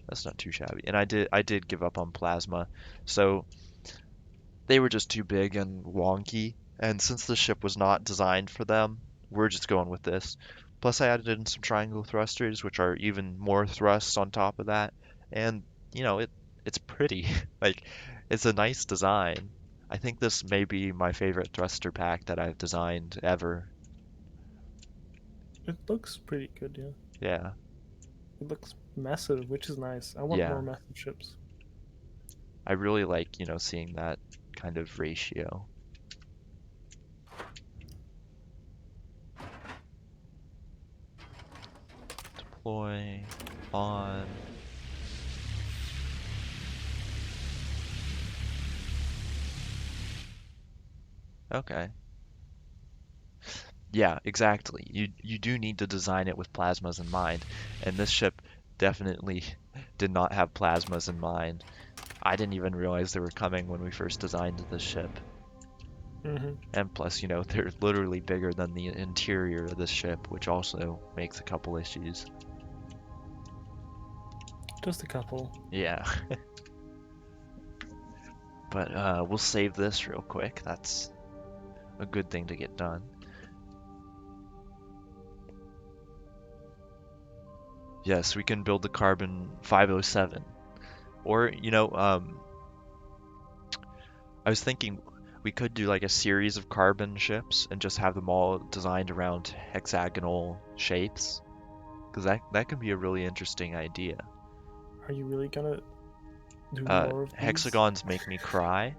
that's not too shabby. And I did give up on plasma. So they were just too big and wonky. And since the ship was not designed for them, we're just going with this. Plus I added in some triangle thrusters, which are even more thrusts on top of that. And it's pretty. Like it's a nice design. I think this may be my favorite thruster pack that I've designed ever. It looks pretty good, yeah. Yeah. It looks massive, which is nice. I want Yeah. more massive ships. I really like, seeing that kind of ratio. Deploy on. Okay. Yeah, exactly. You do need to design it with plasmas in mind, and this ship definitely did not have plasmas in mind. I didn't even realize they were coming when we first designed this ship. Hmm. And plus, they're literally bigger than the interior of this ship, which also makes a couple issues. Just a couple. Yeah, but we'll save this real quick. That's a good thing to get done. Yes, we can build the Carbon-507. Or, I was thinking we could do like a series of carbon ships and just have them all designed around hexagonal shapes. Because that could be a really interesting idea. Are you really gonna do more of these? Hexagons make me cry,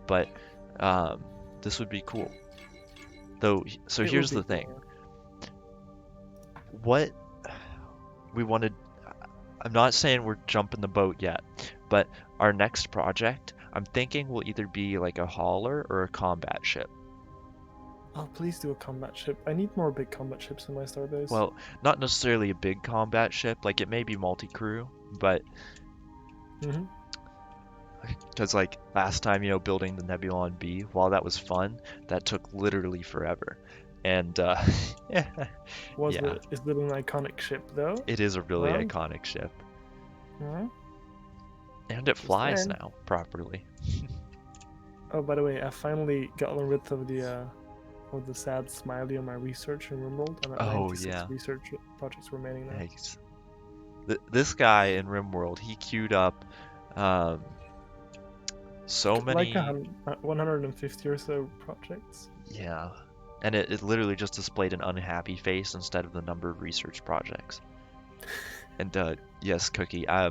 but this would be cool. Though, so It would here's be the thing. cool. What we wanted, I'm not saying we're jumping the boat yet, but our next project, I'm thinking will either be like a hauler or a combat ship. Oh, please do a combat ship. I need more big combat ships in my starbase. Well, not necessarily a big combat ship, like it may be multi-crew, but Hmm. because like last time, building the Nebulon B, while that was fun, that took literally forever. And yeah, Is it an iconic ship though? it is a really Well, iconic ship. hmm, And it just flies saying. now properly. Oh, by the way, I finally gotten rid of the sad smiley on my research in RimWorld. I'm at Oh 96 yeah. research projects remaining now. Yikes. This guy in RimWorld, he queued up um, so Like many, 150 or so projects. yeah. And it literally just displayed an unhappy face instead of the number of research projects. And yes, Cookie, I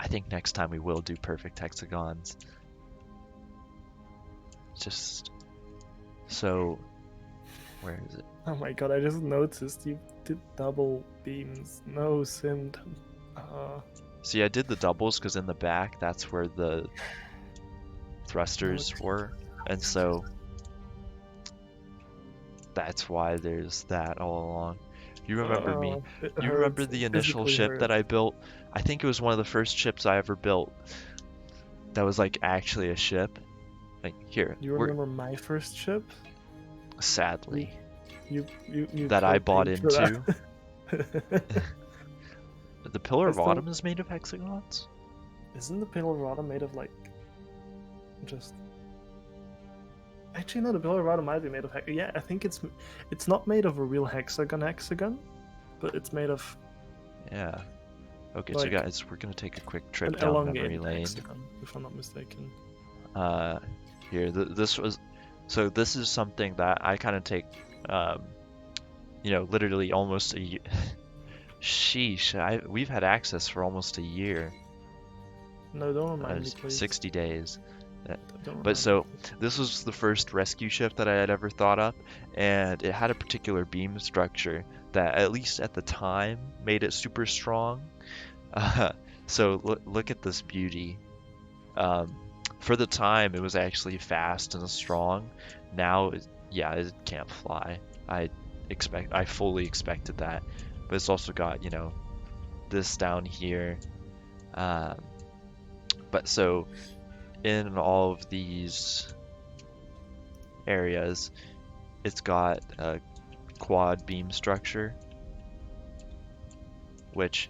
think next time we will do perfect hexagons. Just so, where is it? Oh my god, I just noticed you did double beams. No simmed. See, I did the doubles because in the back, that's where the No, thrusters were. And so that's why there's that all along. You remember me. it You remember hurts. the It initial physically ship that I hurts. built? I think it was one of the first ships I ever built that was like actually a ship. Like here, You we're remember my first ship? sadly You that I poor bought pig for into. that. The Pillar I of still Autumn is made of hexagons? isn't the Pillar of Autumn made of like just actually no, the Pillar of Autumn might be made of yeah, I think it's not made of a real hexagon, but it's made of Yeah. Okay, so like guys, we're gonna take a quick an trip down memory elongated lane. hexagon, if I'm not mistaken. Uh, Here, so this is something that I kind of take, um, literally almost a year. Sheesh, we've had access for almost a year, No, don't remind me, please. 60 days. Don't But remind me. so this was the first rescue ship that I had ever thought up, and it had a particular beam structure that, at least at the time, made it super strong. Uh, so look at this beauty. Um, for the time, it was actually fast and strong. Now, yeah, it can't fly. I fully expected that, but it's also got, this down here. Um, but so in all of these areas, it's got a quad beam structure, which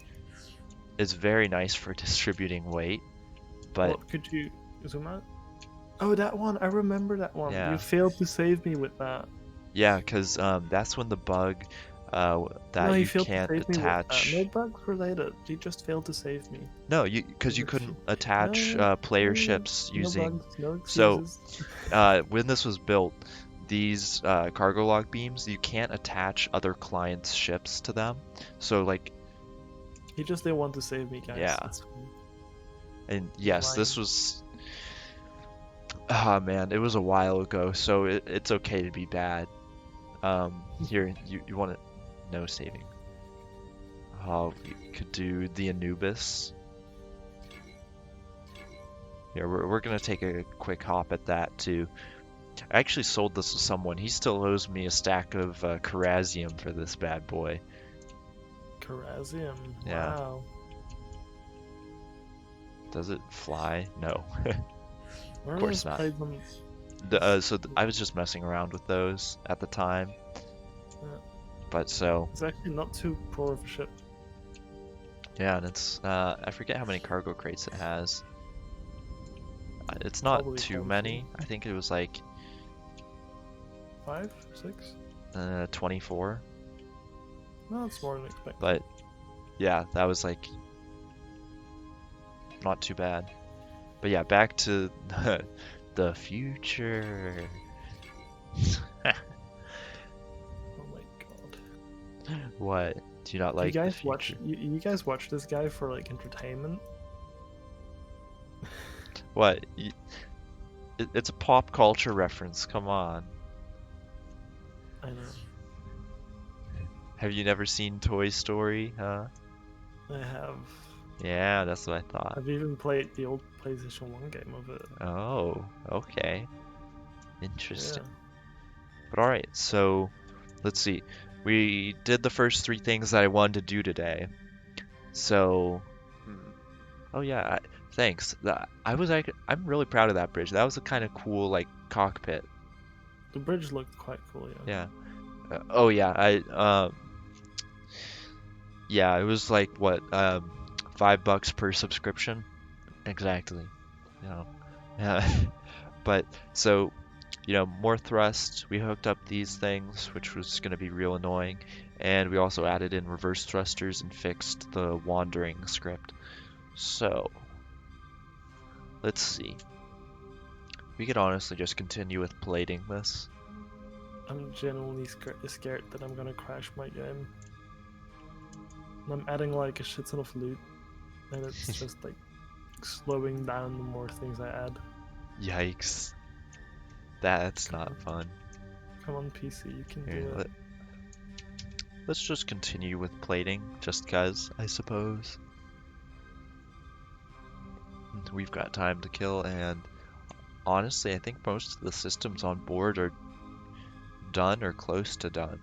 is very nice for distributing weight, but What could you zoom out? Oh, that one. I remember that one. You yeah. failed to save me with that. Yeah, because that's when the bug No, that he you failed to can't save me with that. No attach. bugs related. He just failed to save me. No, because you With couldn't no, attach player no, ships no using. bugs, no So excuses. when this was built, these cargo log beams, you can't attach other clients' ships to them. So like, He just didn't want to save me, guys. yeah, It's fine. and He's yes, this lying. was. Ah man, it was a while ago, so it's okay to be bad. Here, you want it? No saving. Oh, we could do the Anubis. Here, we're gonna take a quick hop at that too. I actually sold this to someone. He still owes me a stack of Kerasium for this bad boy. Kerasium. Yeah. Wow. Does it fly? No. Of Where course was not. played them? I was just messing around with those at the time. Yeah. But so, It's actually not too poor of a ship. yeah, and it's, I forget how many cargo crates it has. It's not Probably too quite a many. few. I think it was like 5, 6? 24. No, it's more than expected. But yeah, that was like not too bad. But yeah, back to the future. Oh my god. What? Do you not Do you like the guys watch? future? You guys watch this guy for like entertainment? What? It's a pop culture reference. Come on. I know. Have you never seen Toy Story? Huh? I have. Yeah, that's what I thought. I've even played the old PlayStation 1 game of it. Oh, okay. Yeah. Interesting. But alright, so let's see. We did the first three things that I wanted to do today. So, hmm, oh yeah, thanks. I'm really proud of that bridge. That was a kind of cool like cockpit. The bridge looked quite cool, yeah. Yeah. Oh yeah, yeah, it was like what $5 per subscription. Exactly. You know. Yeah. But so, more thrust. We hooked up these things, which was going to be real annoying, and we also added in reverse thrusters and fixed the wandering script. So, let's see. We could honestly just continue with plating this. I'm genuinely scared that I'm gonna crash my game. And I'm adding like a shit ton of loot, and it's just like slowing down the more things I add. Yikes. That's Come not on, fun. come on, PC, you can Here, do it. let's just continue with plating, just 'cause, I suppose. We've got time to kill, and honestly, I think most of the systems on board are done or close to done.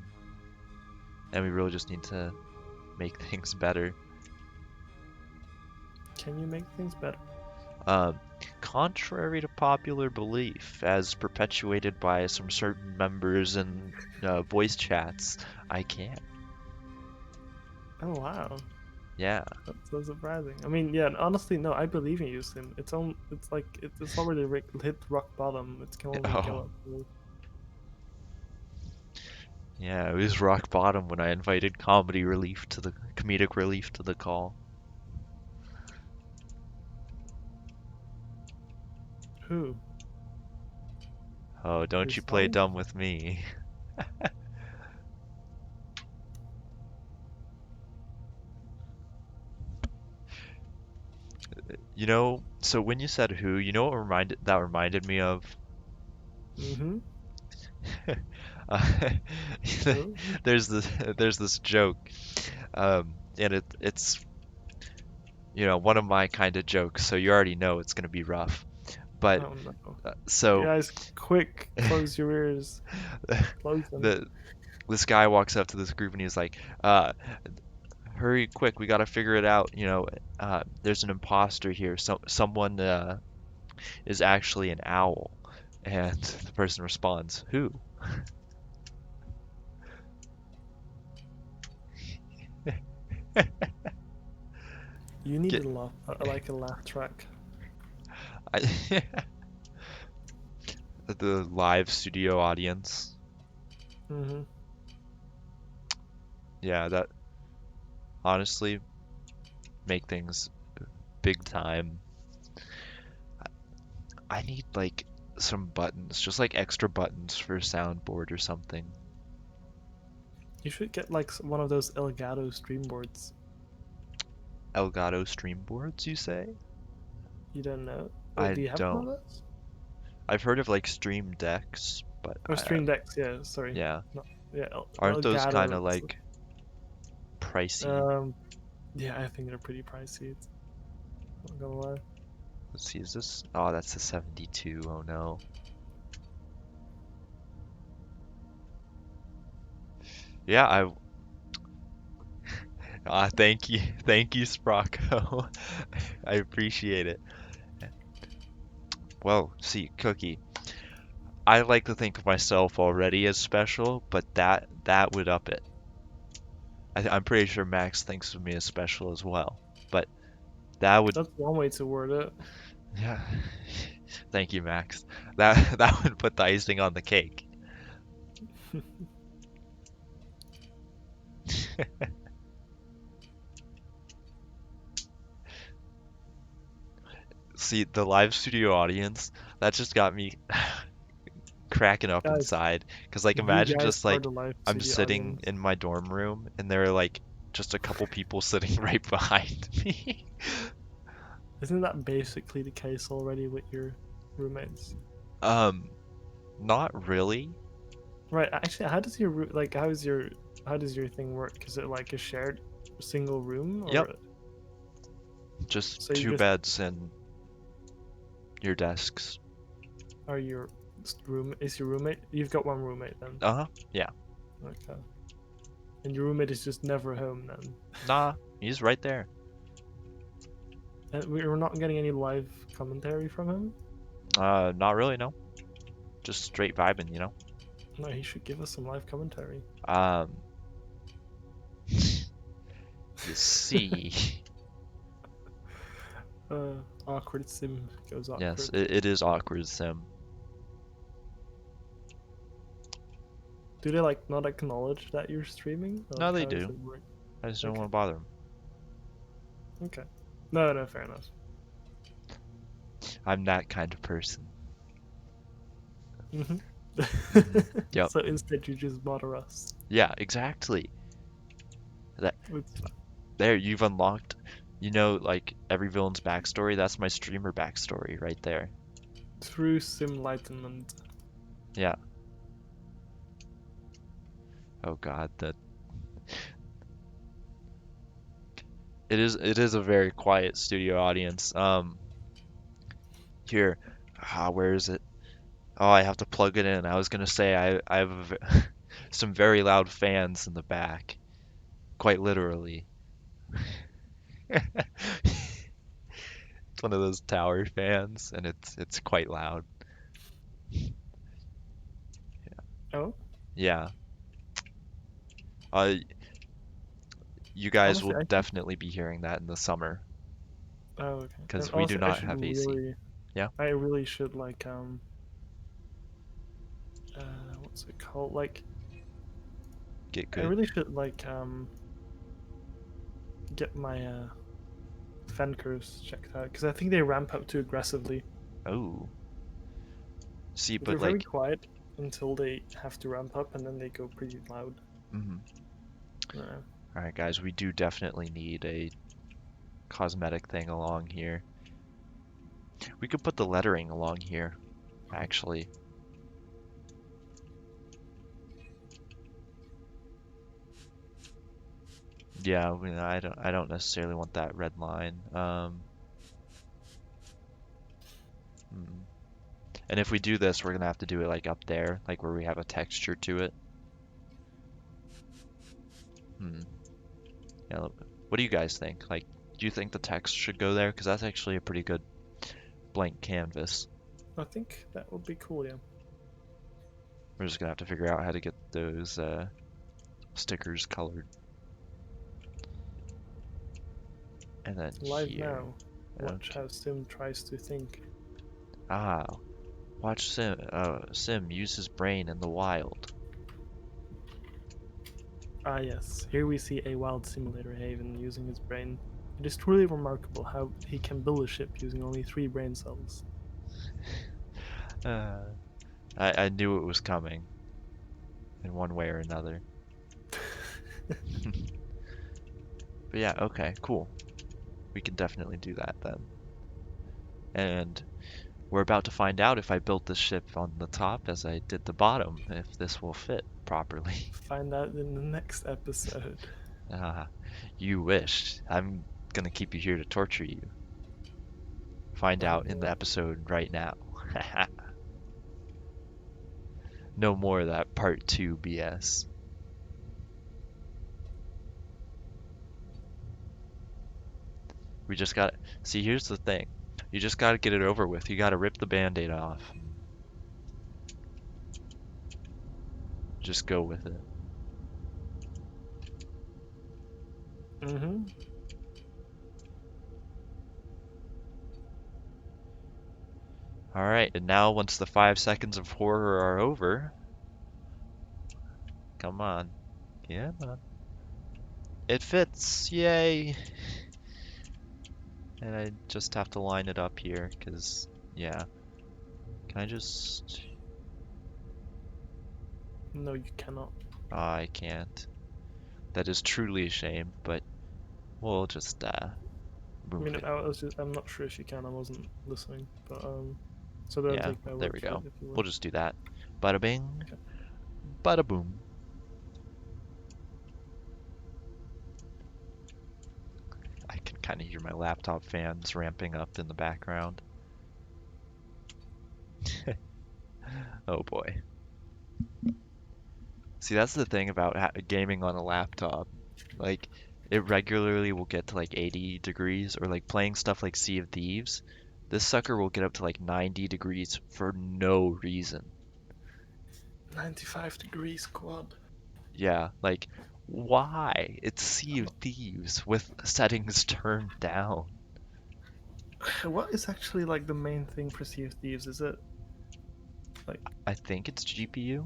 And we really just need to make things better. Can you make things better? Um, Contrary to popular belief, as perpetuated by some certain members in voice chats, I can. Oh wow, Yeah. that's so surprising. I mean, yeah, honestly, no, I believe in you, Sim. It's like it's already hit rock bottom. It can only go Oh, up. yeah. It was rock bottom when I invited comedic relief to the call. Who? Oh, don't you play Yourself? dumb with me. So when you said who, you know what reminded me of? Mm-hmm. Uh, Who? there's this joke, and it's one of my kind of jokes, so you already know it's gonna be rough. But Oh no. so Guys, quick, close your ears. Close them. the this guy walks up to this group and he's like, "Hurry, quick, we gotta figure it out. There's an imposter here. Someone is actually an owl. And the person responds, who? You need Get a laugh, like a laugh track. I, the live studio audience. Mm-hmm. Yeah, that honestly make things big time. I need like some buttons, just like extra buttons for soundboard or something. You should get like one of those Elgato stream boards. Elgato stream boards, you say? You don't know? Wait, I do you have one don't. of those? I've heard of like stream decks, but Or Stream Decks? Yeah, sorry. yeah, No, yeah, aren't those kind Elgato. of like pricey? Um, yeah, I think they're pretty pricey. Not gonna lie. Let's see, is this? Oh, that's a 72. Oh no. Yeah, I. Thank you, Sprocko. I appreciate it. Well, see, Cookie, I like to think of myself already as special, but that would up it. I'm pretty sure Max thinks of me as special as well, but that would, That's one way to word it. yeah. Thank you, Max. That would put the icing on the cake. See, the live studio audience, that just got me cracking up Guys, inside. Because, like, you imagine guys just are like the live I'm studio sitting audience. in my dorm room and there are like just a couple people sitting right behind me. Isn't that basically the case already with your roommates? Um, Not really. Right. Actually, how does your like how does your thing work? Is it like a shared single room, Yep, or just so you two just beds and your desks. are your room is your roommate? You've got one roommate then. Uh-huh. Yeah. Okay. And your roommate is just never home then. Nah, he's right there. And we're not getting any live commentary from him. Not really, no. Just straight vibing, you know. No, he should give us some live commentary. Um, you see, Awkward sim goes yes, awkward. it is awkward, Sim. Do they like not acknowledge that you're streaming? Or No, like they how does do. it work? I just don't Okay. want to bother him. Okay. No, no, fair enough. I'm that kind of person. hmm Yep. So instead, you just bother us. Yeah, exactly. That It's there, you've unlocked. You know, like every villain's backstory. That's my streamer backstory right there. true simlightenment. Yeah. Oh God, that it is a very quiet studio audience. Here, where is it? Oh, I have to plug it in. I was gonna say I have some very loud fans in the back, quite literally. It's one of those tower fans, and it's quite loud. Oh, Yeah. Uh, you guys will honestly, I should. definitely be hearing that in the summer, Oh, okay. And because we do honestly, I not should have AC. really. Yeah, I really should like what's it called? Like, get I good. really should like get my fan curves checked out because I think they ramp up too aggressively. Oh, see, They're but very like, quiet until they have to ramp up, and then they go pretty loud. mhm. Uh, All right, guys, we do definitely need a cosmetic thing along here. We could put the lettering along here, actually. Yeah, I don't necessarily want that red line. Hmm. And if we do this, we're gonna have to do it like up there, like where we have a texture to it. Hmm. Yeah, what do you guys think? Like, do you think the text should go there? Because that's actually a pretty good blank canvas. I think that would be cool, yeah. We're just gonna have to figure out how to get those stickers colored. And then Live here. now. Watch Okay. how Sim tries to think. Ah, watch Sim use his brain in the wild. Ah yes, here we see a wild simulator Haven using his brain. It is truly remarkable how he can build a ship using only 3 brain cells. Uh, I knew it was coming in one way or another. But yeah, okay, cool. We can definitely do that then. And we're about to find out if I built this ship on the top as I did the bottom, if this will fit properly. Find out in the next episode. Ah, you wish. I'm gonna keep you here to torture you. Find Oh out in the boy. episode right now. No more of that part 2 BS. We just got see, here's the thing. You just gotta get it over with. You gotta rip the band-aid off. Just go with it. Mm-hmm. Alright, and now once the 5 seconds of horror are over, come on. Yeah, man. It fits! Yay! And I just have to line it up here, because, yeah. Can I just... No, you cannot. Oh, I can't. That is truly a shame, but we'll just, I move mean, it. I'm not sure if you can. I wasn't listening, but so don't Yeah, take my there word we for it go. if you We'll will. just do that. Bada bing, Okay. bada boom. I can kind of hear my laptop fans ramping up in the background. Oh boy. See, that's the thing about gaming on a laptop. Like, it regularly will get to like 80 degrees, or like playing stuff like Sea of Thieves. This sucker will get up to like 90 degrees for no reason. 95 degrees quad. Yeah, like, why? It's Sea of Thieves with settings turned down. What is actually like the main thing for Sea of Thieves? Is it like I think it's GPU.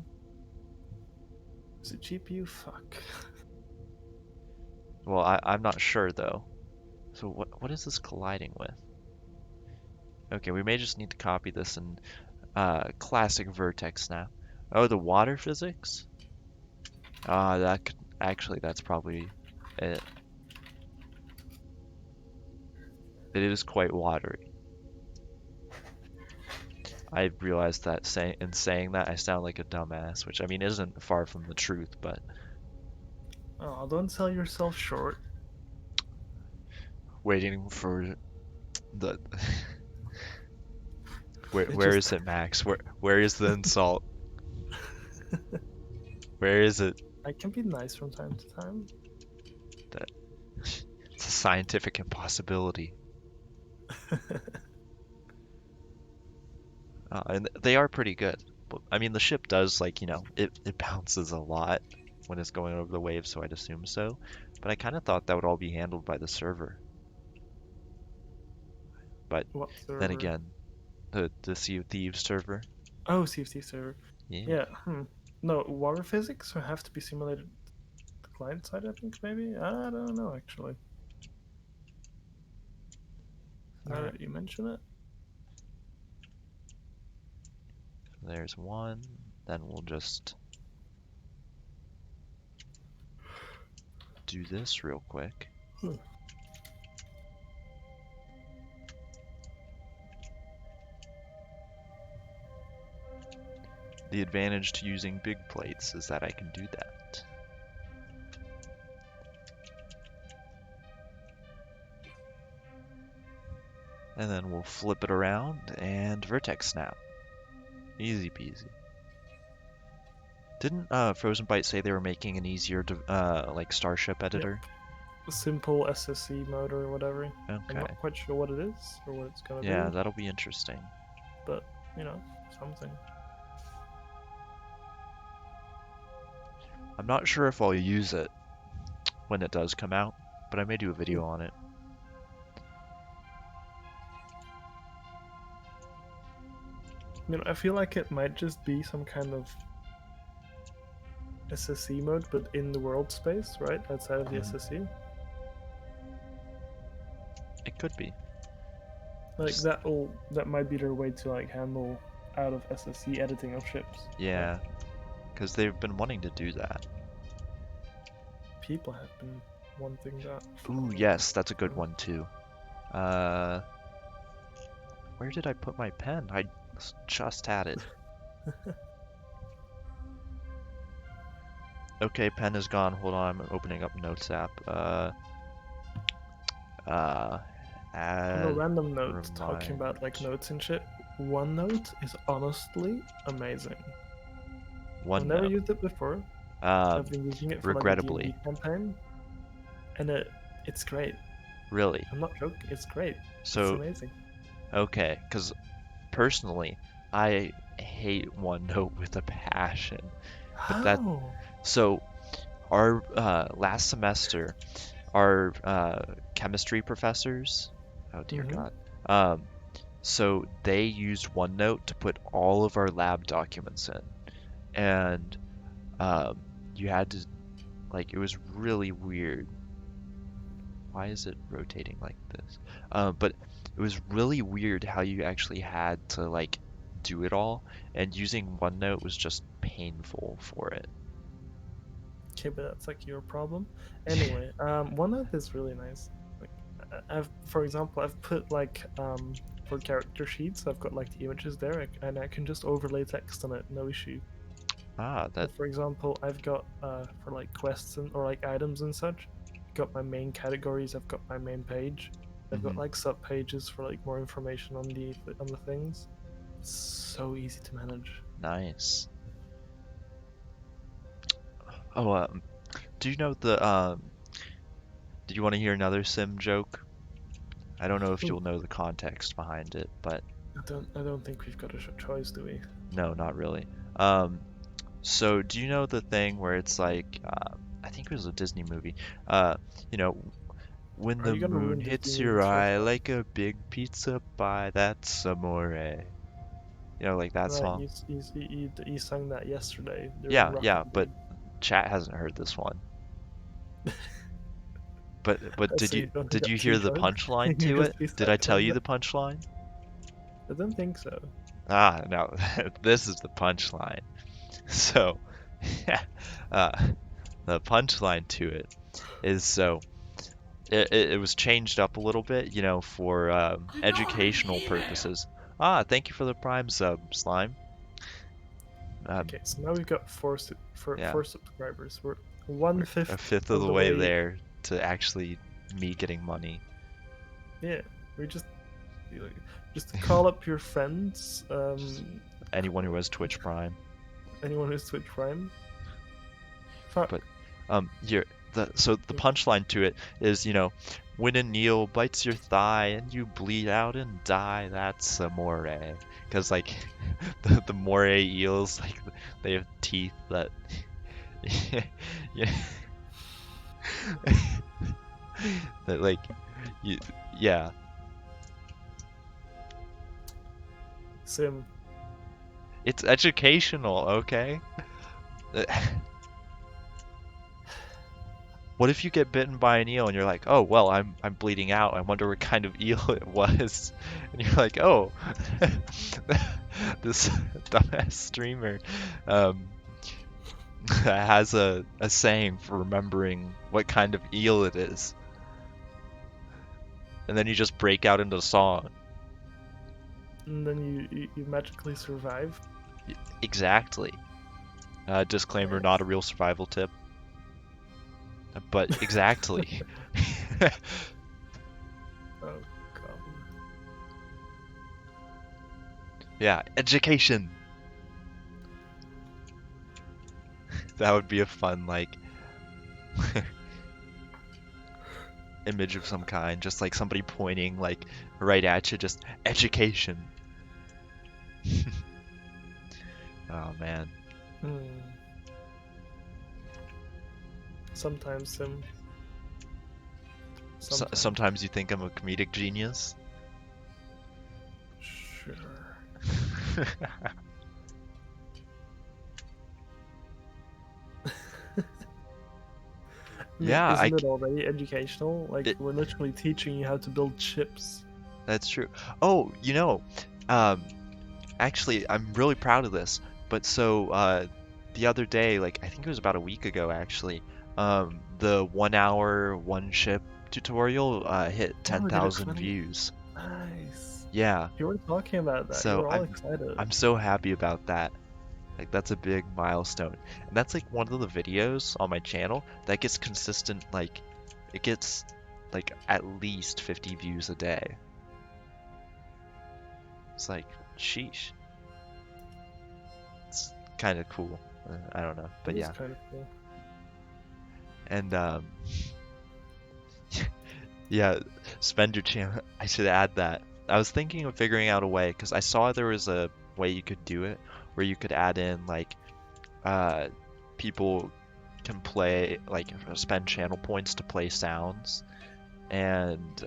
is it GPU? Fuck. Well, I'm not sure though. So what is this colliding with? Okay, we may just need to copy this in classic vertex snap. Oh, the water physics? That could actually that's probably it. It is quite watery. I realized that in saying that I sound like a dumbass, which I mean isn't far from the truth, but Oh, don't sell yourself short. waiting for the It where just is it, Max? Where is the insult? Where is it? I can be nice from time to time. That it's a scientific impossibility. And they are pretty good. But, I mean, the ship does, like, it bounces a lot when it's going over the waves, so I'd assume so. But I kind of thought that would all be handled by the server. But What then server? again, the Sea of Thieves server, Oh, CFT server. yeah. Yeah. No, water physics have to be simulated the client side. I think maybe. I don't know actually. All Now right, that you mention it. there's one. Then we'll just do this real quick. Hmm. The advantage to using big plates is that I can do that. And then we'll flip it around and vertex snap. Easy peasy. Didn't Frozen Byte say they were making an easier like Starship Yep. editor? simple SSC mode or whatever. I'm Okay. not quite sure what it is or what it's gonna Yeah, do, that'll be interesting. but you know, something. I'm not sure if I'll use it when it does come out, but I may do a video on it. You know, I feel like it might just be some kind of SSC mode, but in the world space, right outside of the Mhm. SSC. It could be. Like Just- that might be their way to like handle out of SSC editing of ships. Right? yeah, because they've been wanting to do that. People have been wanting that. Ooh, yes, that's a good one too. Uh, where did I put my pen? I just had it. Okay, pen is gone. Hold on, I'm opening up Notes app. Uh, On a add random note, talking remind. about like notes and shit, OneNote is honestly amazing. I've never OneNote. used it before. Um, I've been using it for like a regrettably, D&D campaign, and it's great. really. I'm not joking. It's great. It's So, amazing. okay, because personally, I hate OneNote with a passion. But that, How? so our last semester, our chemistry professors, oh dear Mm-hmm. God, um, so they used OneNote to put all of our lab documents in, and um, you had to like it was really weird. Why is it rotating like this? But it was really weird how you actually had to like do it all, and using OneNote was just painful for it. Okay, but that's like your problem. Anyway, OneNote is really nice. Like, for example, I've put like for character sheets, I've got like the images there, and I can just overlay text on it, no issue. Ah, So that. for example, I've got for like quests or like items and such, I've got my main categories, I've got my main page, I've got Mhm. like sub pages for like more information on the things. It's so easy to manage. Nice. Oh, do you know the do you want to hear another sim joke? I don't know if Ooh, you'll know the context behind it, but I don't think we've got a choice, do we? no, not really. Um, so do you know the thing where it's like, I think it was a Disney movie. Uh, you know, when Are the you gonna moon ruin Disney hits your movies left eye now? like a big pizza pie, that's amore. Like that Right, song. you sang that yesterday during Yeah, Rocket yeah, but League. chat hasn't heard this one. But So you've only did got you two hear the choices. You punchline can to it? just be Did I stuck tell on you that. the punchline? I don't think so. Ah, no, this is the punchline. So, uh, the punchline to it is so it was changed up a little bit, for educational purposes. Ah, thank you for the Prime sub, Slime. Um, Okay, so now we've got yeah, four subscribers. We're one we're a fifth fifth of of the the way way. there to actually me getting money. Yeah, we just call up your friends. Anyone who has Twitch Prime. Anyone who's Twitch Prime. But Fuck. here the punchline to it is, when a Neil bites your thigh and you bleed out and die, that's a moray. Because like the moray eels, like they have teeth that yeah, that like you, yeah. Sim. It's educational, okay? What if you get bitten by an eel and you're like, oh well, I'm bleeding out. I wonder what kind of eel it was, and you're like, oh, this dumbass streamer um, has a saying for remembering what kind of eel it is, and then you just break out into song. And then you magically survive. Exactly. Disclaimer: not a real survival tip, but exactly. Oh god. Yeah, education. That would be a fun like. image of some kind, just like somebody pointing like right at you, just education. Oh man. Hmm. Sometimes sometimes. Sometimes you think I'm a comedic genius. Sure. I mean, Yeah, isn't it already educational? Like, it, we're literally teaching you how to build chips. that's true. Oh, um, actually, I'm really proud of this. But so, the other day, like I think it was about a week ago, actually, the 1 hour one chip tutorial hit Oh, did it 10,000 finally? views. Nice. Yeah, You were talking about that. You so were all I'm excited. I'm so happy about that. Like that's a big milestone. And that's like one of the videos on my channel that gets consistent, like it gets like at least 50 views a day. It's like, sheesh. It's kind of cool. I don't know, It but is yeah. kind of cool. And yeah, spend your channel. I should add that. I was thinking of figuring out a way because I saw there was a way you could do it where you could add in like uh people can play like spend channel points to play sounds and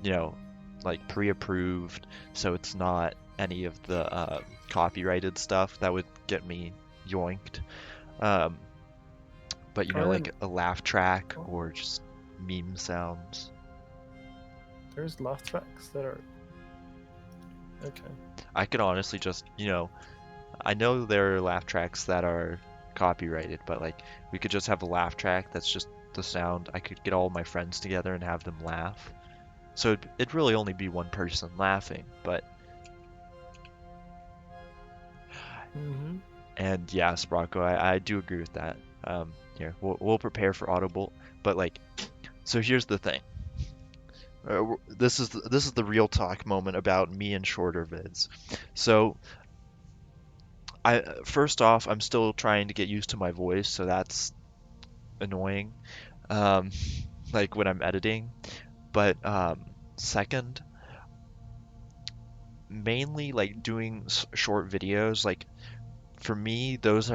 you know, like pre-approved, so it's not any of the copyrighted stuff that would get me yoinked. Um, but you know, I like am. a laugh track Oh, or just meme sounds. there's laugh tracks that are okay. I could honestly just, I know there are laugh tracks that are copyrighted, but like we could just have a laugh track that's just the sound. I could get all my friends together and have them laugh. So it'd really only be one person laughing, but Mm-hmm. and yeah, Sprocko, I do agree with that. Here, we'll prepare for Audible, but like, so here's the thing. This is the real talk moment about me and shorter vids. So I first off, I'm still trying to get used to my voice, so that's annoying. Um, like when I'm editing. But second, mainly like doing short videos, like for me, those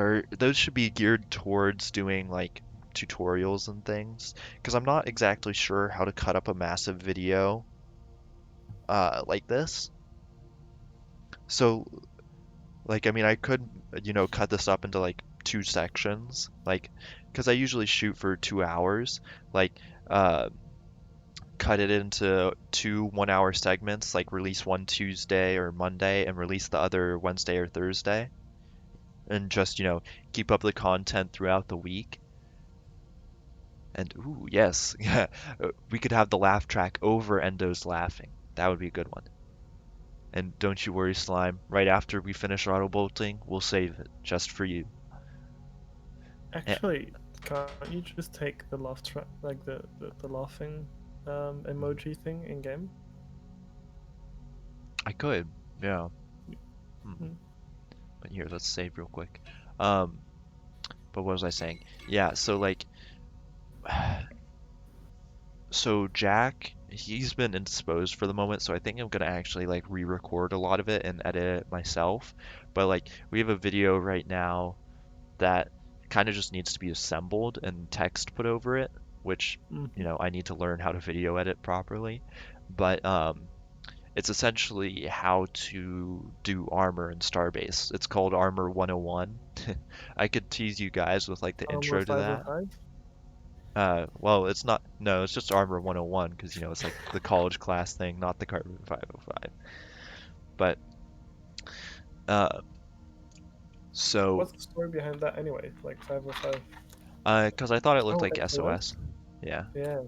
should be geared towards doing like tutorials and things, because I'm not exactly sure how to cut up a massive video like this. So like I mean I could cut this up into like two sections, like because I usually shoot for 2 hours, like uh cut it into two 1 hour segments, like release one Tuesday or Monday and release the other Wednesday or Thursday, and just keep up the content throughout the week. And ooh, yes, yeah, we could have the laugh track over Endo's laughing. That would be a good one. And don't you worry, Slime. Right after we finish auto bolting, we'll save it just for you. Eh, Actually, can't you just take the laugh track, like the laughing emoji thing in game? I could, yeah. Hmm. Hmm. But here, let's save real quick. Um, but what was I saying? Yeah, so like, so Jack, he's been indisposed for the moment, so I think I'm gonna actually like re-record a lot of it and edit it myself. But like, we have a video right now that kind of just needs to be assembled and text put over it, which, Mm-hmm. I need to learn how to video edit properly. But it's essentially how to do armor in Starbase. It's called Armor 101. I could tease you guys with like the Armor intro to that. 505? Well, it's not, no, it's just Armor 101 because, it's like the college class thing, not the Carbon-505. But, uh, so, What's the story behind that anyway? Like 505? because I thought it looked Oh, like SOS? SOS. Yeah. Yeah.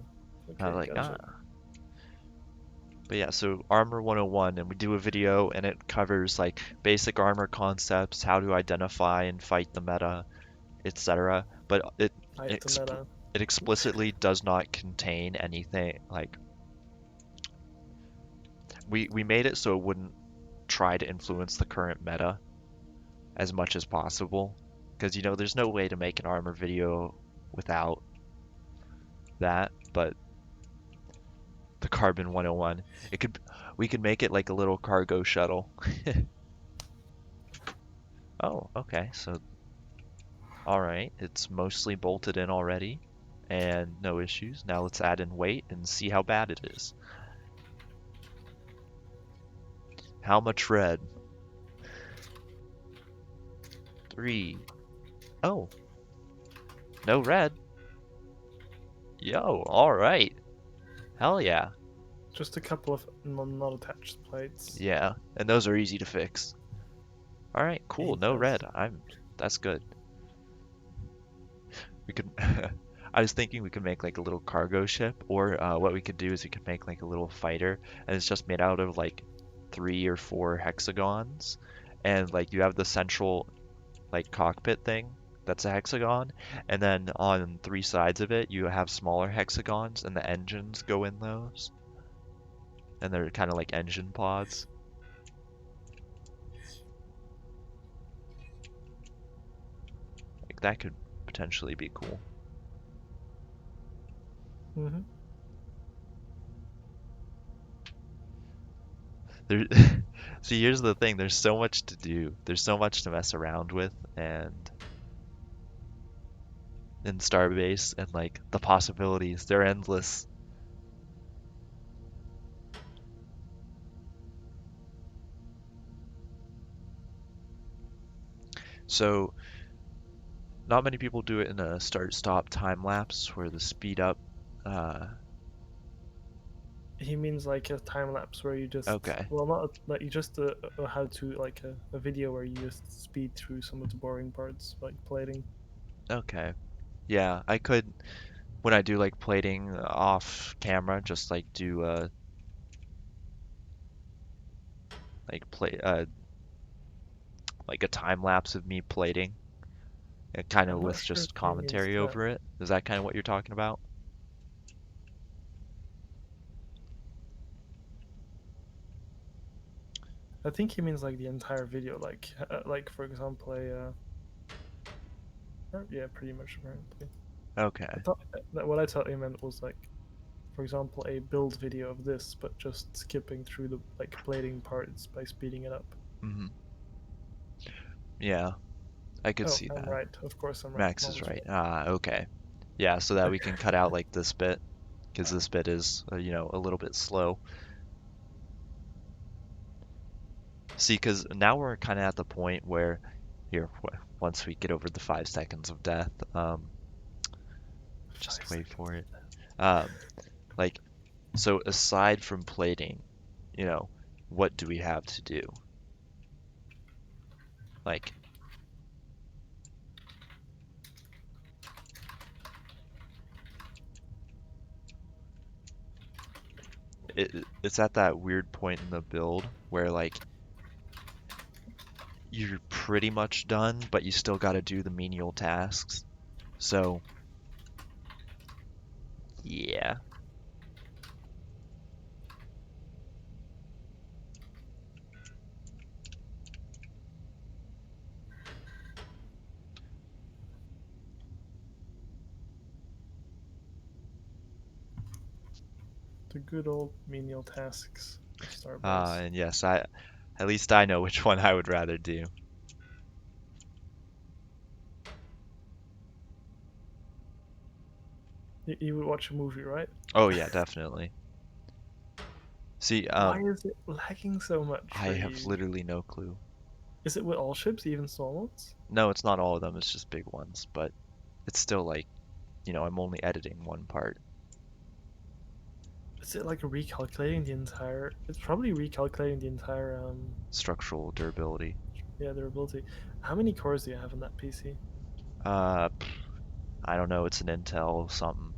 I was Okay, like, gotcha. ah. But yeah, so Armor 101, and we do a video, and it covers like basic armor concepts, how to identify and fight the meta, etc. But it Fight the exp meta. it explicitly does not contain anything like we made it so it wouldn't try to influence the current meta as much as possible, because there's no way to make an armor video without that. But The Carbon 101. It could we could make it like a little cargo shuttle. Oh, okay. So all right, it's mostly bolted in already and no issues. Now let's add in weight and see how bad it is. How much red? 3. Oh, no red. Yo, all right. Hell yeah. Just a couple of not attached plates. Yeah, and those are easy to fix. All right, cool. No red. Fantastic. That's good. We could I was thinking we could make like a little cargo ship, or what we could do is we could make like a little fighter, and it's just made out of like 3 or 4 hexagons, and like you have the central like cockpit thing that's a hexagon, and then on 3 sides of it you have smaller hexagons, and the engines go in those, and they're kind of like engine pods. Like that could potentially be cool. Mm-hmm. There, see, here's the thing. There's so much to do. There's so much to mess around with, and in Starbase, and like the possibilities, they're endless. So, not many people do it in a start-stop time lapse where the speed up. Uh, He means like a time lapse where you just, okay, well, not like you just how to like a video where you just speed through some of the boring parts, like plating. okay, yeah, I could when I do like plating off camera, just like do like play like a time lapse of me plating, and kind of I'm not with sure if just he means commentary that. over it. Is that kind of what you're talking about? I think he means like the entire video, like for example yeah, pretty much apparently. I Okay. thought that what I thought he meant was like, for example, a build video of this, but just skipping through the like plating parts by speeding it up. Hmm. Yeah, I could Oh, see I'm that. right. Of course, I'm right. Max is Mom is right. Ah, okay. Yeah, so that we can cut out like this bit, because this bit is, a little bit slow. See, because now we're kind of at the point where, here, once we get over the 5 seconds of death, just five wait seconds. for it. Um, like, so aside from plating, you know, what do we have to do? Like, it's at that weird point in the build where like you're pretty much done, but you still got to do the menial tasks. So, yeah. The good old menial tasks of Starbase. And yes, at least I know which one I would rather do. You would watch a movie, right? Oh yeah, definitely. See, Why is it lagging so much I for have you? literally no clue. Is it with all ships, even small ones? No, it's not all of them, it's just big ones, but it's still like, I'm only editing one part. Is it like recalculating the entire? It's probably recalculating the entire Structural durability. yeah, durability. How many cores do you have in that PC? I don't know, it's an Intel something.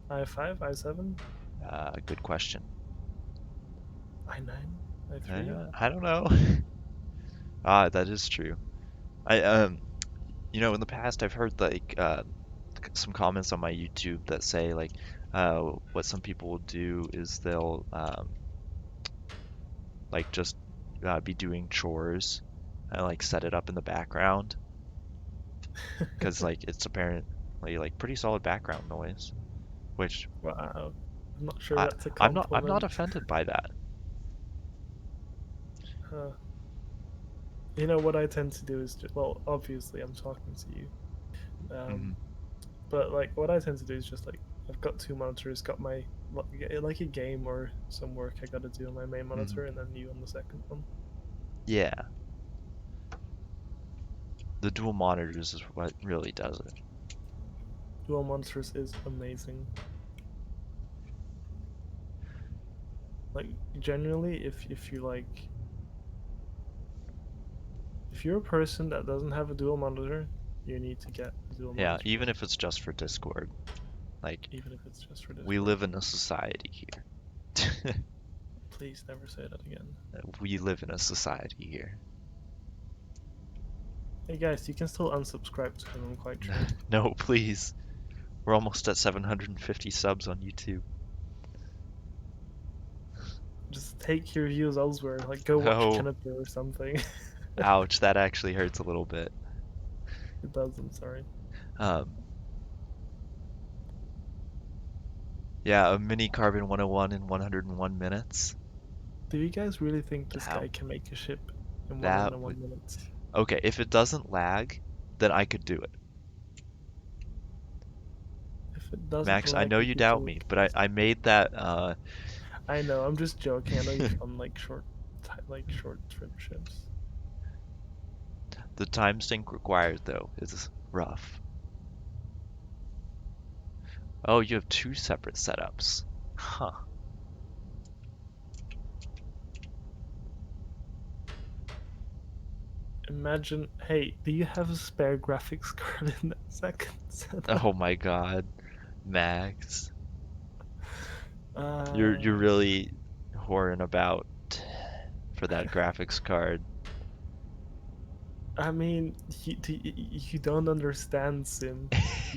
i5, i7, Good question. i9, i3. I don't know. That is true. I in the past I've heard like some comments on my YouTube that say like what some people will do is they'll like just be doing chores and like set it up in the background because like it's apparently like pretty solid background noise, which Wow. I'm not sure I that's a I'm not compliment. offended by that. Uh, you know what I tend to do is well, obviously I'm talking to you. Hmm. But like what I tend to do is just like I've got two monitors, got my like a game or some work I got to do on my main Hmm. monitor, and then you on the second one. Yeah, the dual monitors is what really does it. Dual monitors is amazing. Like genuinely, if you like, if you're a person that doesn't have a dual monitor, you need to get a dual Yeah, monitor, even if it's just for Discord. Like, even if it's just for we Discord. live in a society here. Please never say that again. We live in a society here. Hey guys, you can still unsubscribe to him. I'm quite sure. No, please. We're almost at 750 subs on YouTube. Just take your views elsewhere. Like go watch Oh, Kenneth or something. ouch, that actually hurts a little bit. It does. I'm sorry. Um, yeah, a mini Carbon 101 in 101 minutes. Do you guys really think this That guy can make a ship in that would 101 minutes? Okay, if it doesn't lag, then I could do it. If it doesn't Max, I lag, know you you could doubt do me, it, but guys. I made that I know. I'm just joking. I know you've done like like short trip ships. the time sync required though is rough. Oh, you have two separate setups. Huh. Imagine. Hey, do you have a spare graphics card in that second setup? Oh my God, Max. You're Uh, really whoring about for that graphics card. I mean, you don't understand, Sim.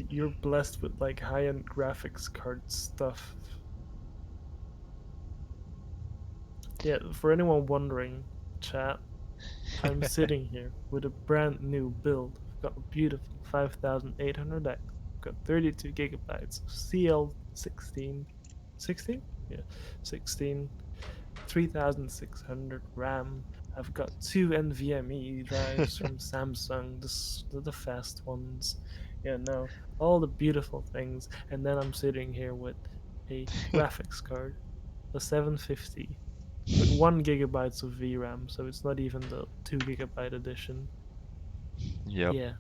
You're blessed with like high-end graphics card stuff. Yeah, for anyone wondering, chat, I'm sitting here with a brand new build. I've got a beautiful 5800X. I've got 32 gigabytes of CL16. 16? Yeah, 16. 3600 RAM. I've got two NVMe drives from Samsung, the fast ones. Yeah, no, all the beautiful things. And then I'm sitting here with a graphics card, a 750 with 1 gigabytes of VRAM, so it's not even the 2 gigabyte edition. Yep. Yeah,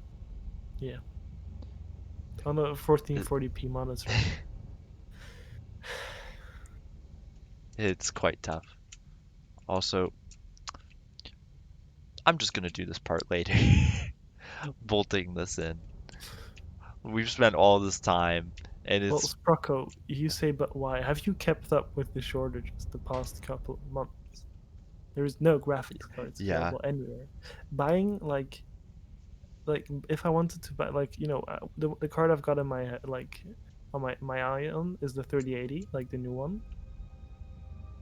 yeah, on a 1440p monitor. It's quite tough. Also, I'm just gonna do this part later. Bolting this in. We've spent all this time, and Well, it's Sprocko, you say, but why? Have you kept up with the shortages the past couple of months? There is no graphics cards yeah. available anywhere. Buying like if I wanted to buy like the card I've got in my like on my eye on is the 3080, like the new one.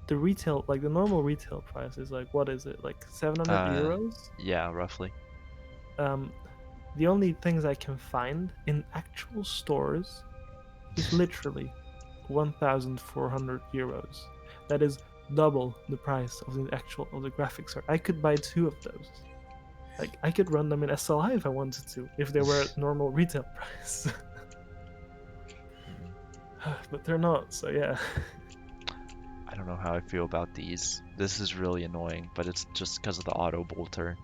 The retail, like the normal retail price is like, what is it, like 700 Uh, euros? yeah, roughly. Um, the only things I can find in actual stores is literally 1,400 euros. That is double the price of the graphics card. I could buy two of those. Like I could run them in SLI if I wanted to, if they were at normal retail price. Mm, But they're not, so yeah. I don't know how I feel about these. This is really annoying, but it's just because of the auto bolter.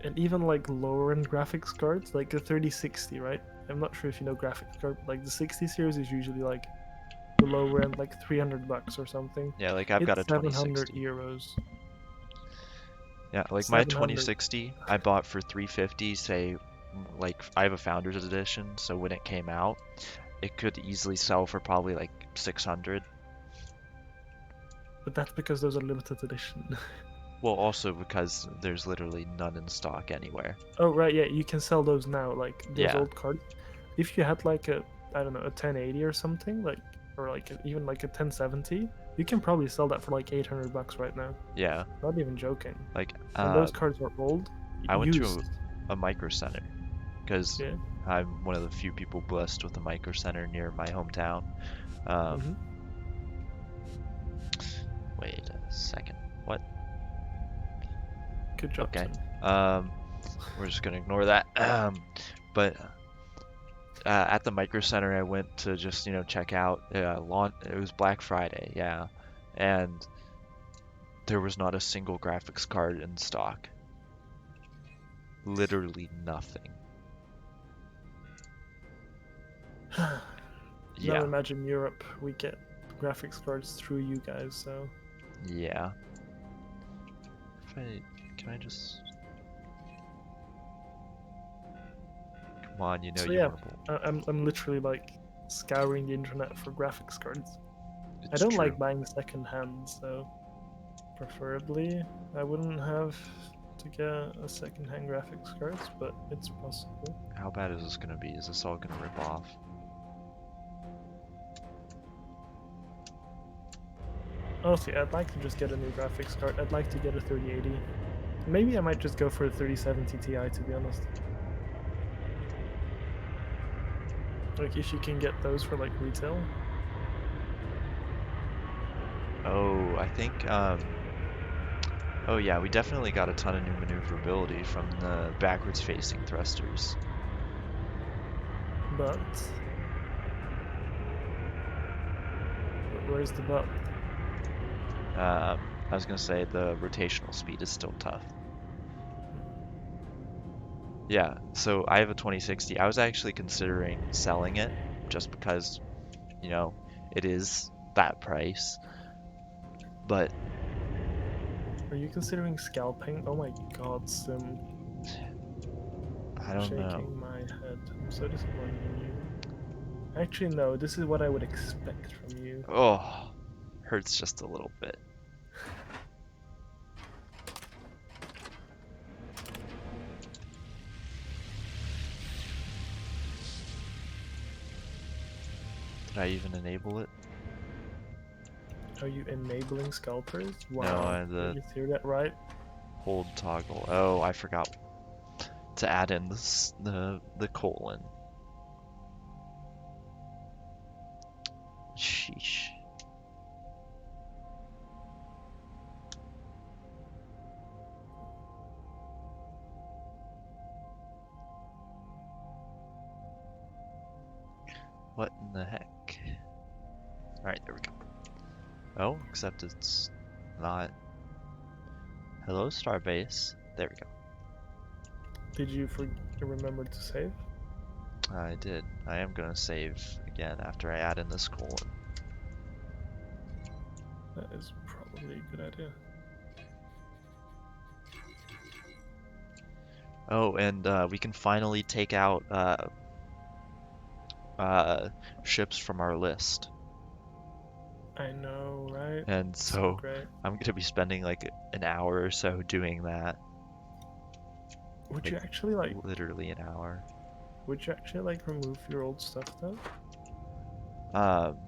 And even like lower end graphics cards, like the 3060, right? I'm not sure if you know graphics card, but like the 60 series is usually like the lower end, like 300 bucks or something. Yeah, like I've got a It's 700 2060. euros. Yeah, like my 700. 2060 I bought for 350, say like I have a founder's edition, so when it came out, it could easily sell for probably like 600. But that's because those are limited edition. Well, also because there's literally none in stock anywhere. Oh right, yeah, you can sell those now, like those Yeah, old cards. If you had like a, I don't know, a 1080 or something, like, or like even like a 1070, you can probably sell that for like 800 bucks right now. yeah. Not even joking. Like And those cards are old, I went to used. a micro center because Yeah. I'm one of the few people blessed with a micro center near my hometown. Um, Wait a second. What? Good job, Okay. Tim. We're just gonna ignore that. But at the Micro Center, I went to just check out. It was Black Friday, yeah, and there was not a single graphics card in stock. Literally nothing. Now Yeah, imagine Europe, we get graphics cards through you guys, so yeah. Can I just? Come on, so you yeah, want to. I'm literally like scouring the internet for graphics cards. I It's don't true. like buying second hand, so preferably I wouldn't have to get a second hand graphics cards, but it's possible. How bad is this gonna be? Is this all gonna rip off? Honestly, I'd like to just get a new graphics card. I'd like to get a 3080. Maybe I might just go for a 3070 Ti, to be honest. Like, if you can get those for, like, retail. Oh, I think, oh yeah, we definitely got a ton of new maneuverability from the backwards facing thrusters. But where's the but? I was gonna say the rotational speed is still tough. Yeah, so I have a 2060. I was actually considering selling it just because, you know, it is that price. But Are you considering scalping? Oh my god, Sim. I don't know. Shaking my head. I'm so disappointed in you. Actually, no, this is what I would expect from you. Oh, hurts just a little bit. Did I even enable it? Are you enabling scalpers? No, Wow, did the you hear that right? hold toggle. Oh, I forgot to add in the colon. Sheesh. What in the heck? Alright, there we go. Oh, except it's not. Hello, Starbase. There we go. Did you remember to save? I did. I am gonna save again after I add in this colon. That is probably a good idea. Oh, and we can finally take out ships from our list. I know, right? And So so great. I'm gonna be spending like an hour or so doing that. Would Like you actually like? literally an hour. Would you actually like remove your old stuff though? Um,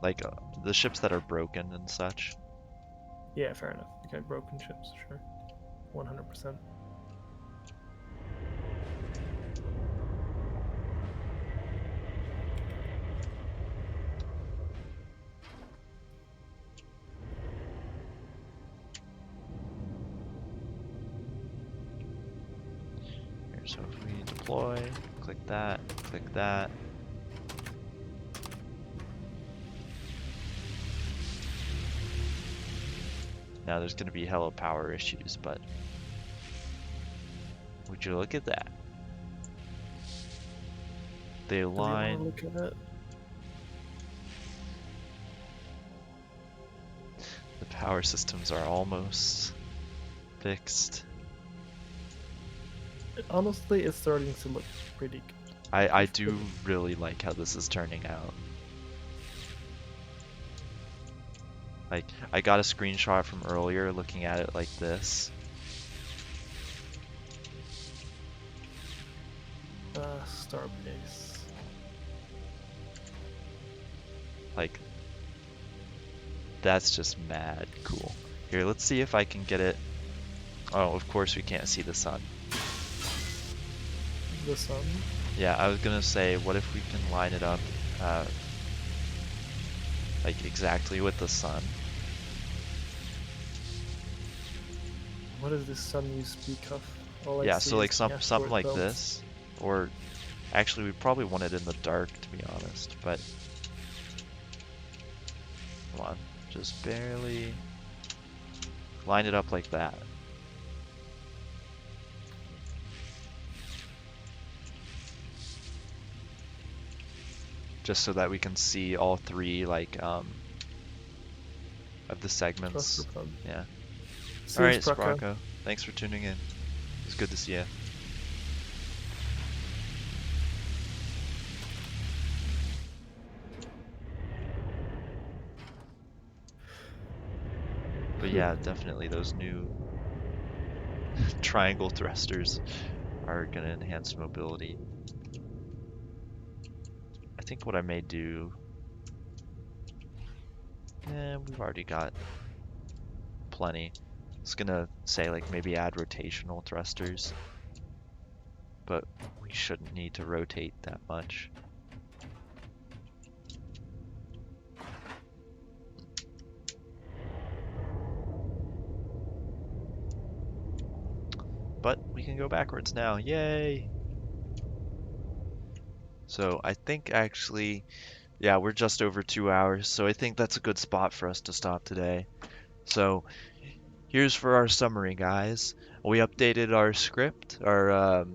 like the ships that are broken and such. Yeah, fair enough. Okay, broken ships, sure. 100%. Here, so if we deploy, click that, click that. Now there's gonna be hella power issues, but would you look at that? They Do we want to align. look at it? The power systems are almost fixed. Honestly, it's starting to look pretty good. I do really like how this is turning out. Like, I got a screenshot from earlier looking at it like this. Starbase. Like, that's just mad cool. Here, let's see if I can get it. Oh, of course we can't see the sun. The sun? Yeah, I was gonna say, what if we can line it up like exactly with the sun. What is this sun you speak of? All I Yeah, so see like is the something asteroid like belts. this, or actually we probably want it in the dark to be honest, but come on, just barely line it up like that. Just so that we can see all three like of the Thruster segments. pod. Yeah. All See you, right, Spraka. Sprocko. Thanks for tuning in. It was good to see you. But yeah, definitely those new triangle thrusters are going to enhance mobility. I think what I may do, we've already got plenty. It's gonna say like maybe add rotational thrusters, but we shouldn't need to rotate that much. But we can go backwards now, yay! So I think actually, yeah, we're just over 2 hours, so I think that's a good spot for us to stop today. So here's for our summary, guys. We updated our script, our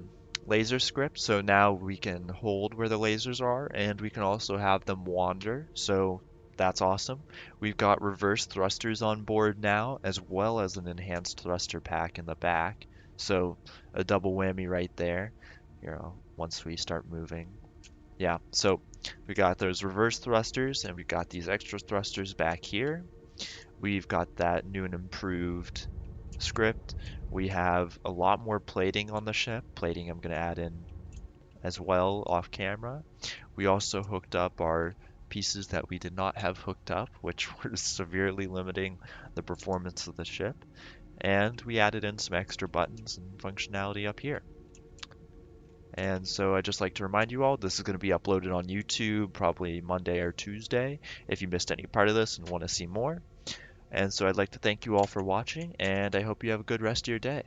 laser script, so now we can hold where the lasers are, and we can also have them wander, so that's awesome. We've got reverse thrusters on board now, as well as an enhanced thruster pack in the back, so a double whammy right there, once we start moving. Yeah, so we got those reverse thrusters, and we've got these extra thrusters back here. We've got that new and improved script. We have a lot more plating on the ship. Plating I'm going to add in as well off camera. We also hooked up our pieces that we did not have hooked up, which were severely limiting the performance of the ship. And we added in some extra buttons and functionality up here. And so I'd just like to remind you all, this is going to be uploaded on YouTube probably Monday or Tuesday if you missed any part of this and want to see more. And so I'd like to thank you all for watching, and I hope you have a good rest of your day.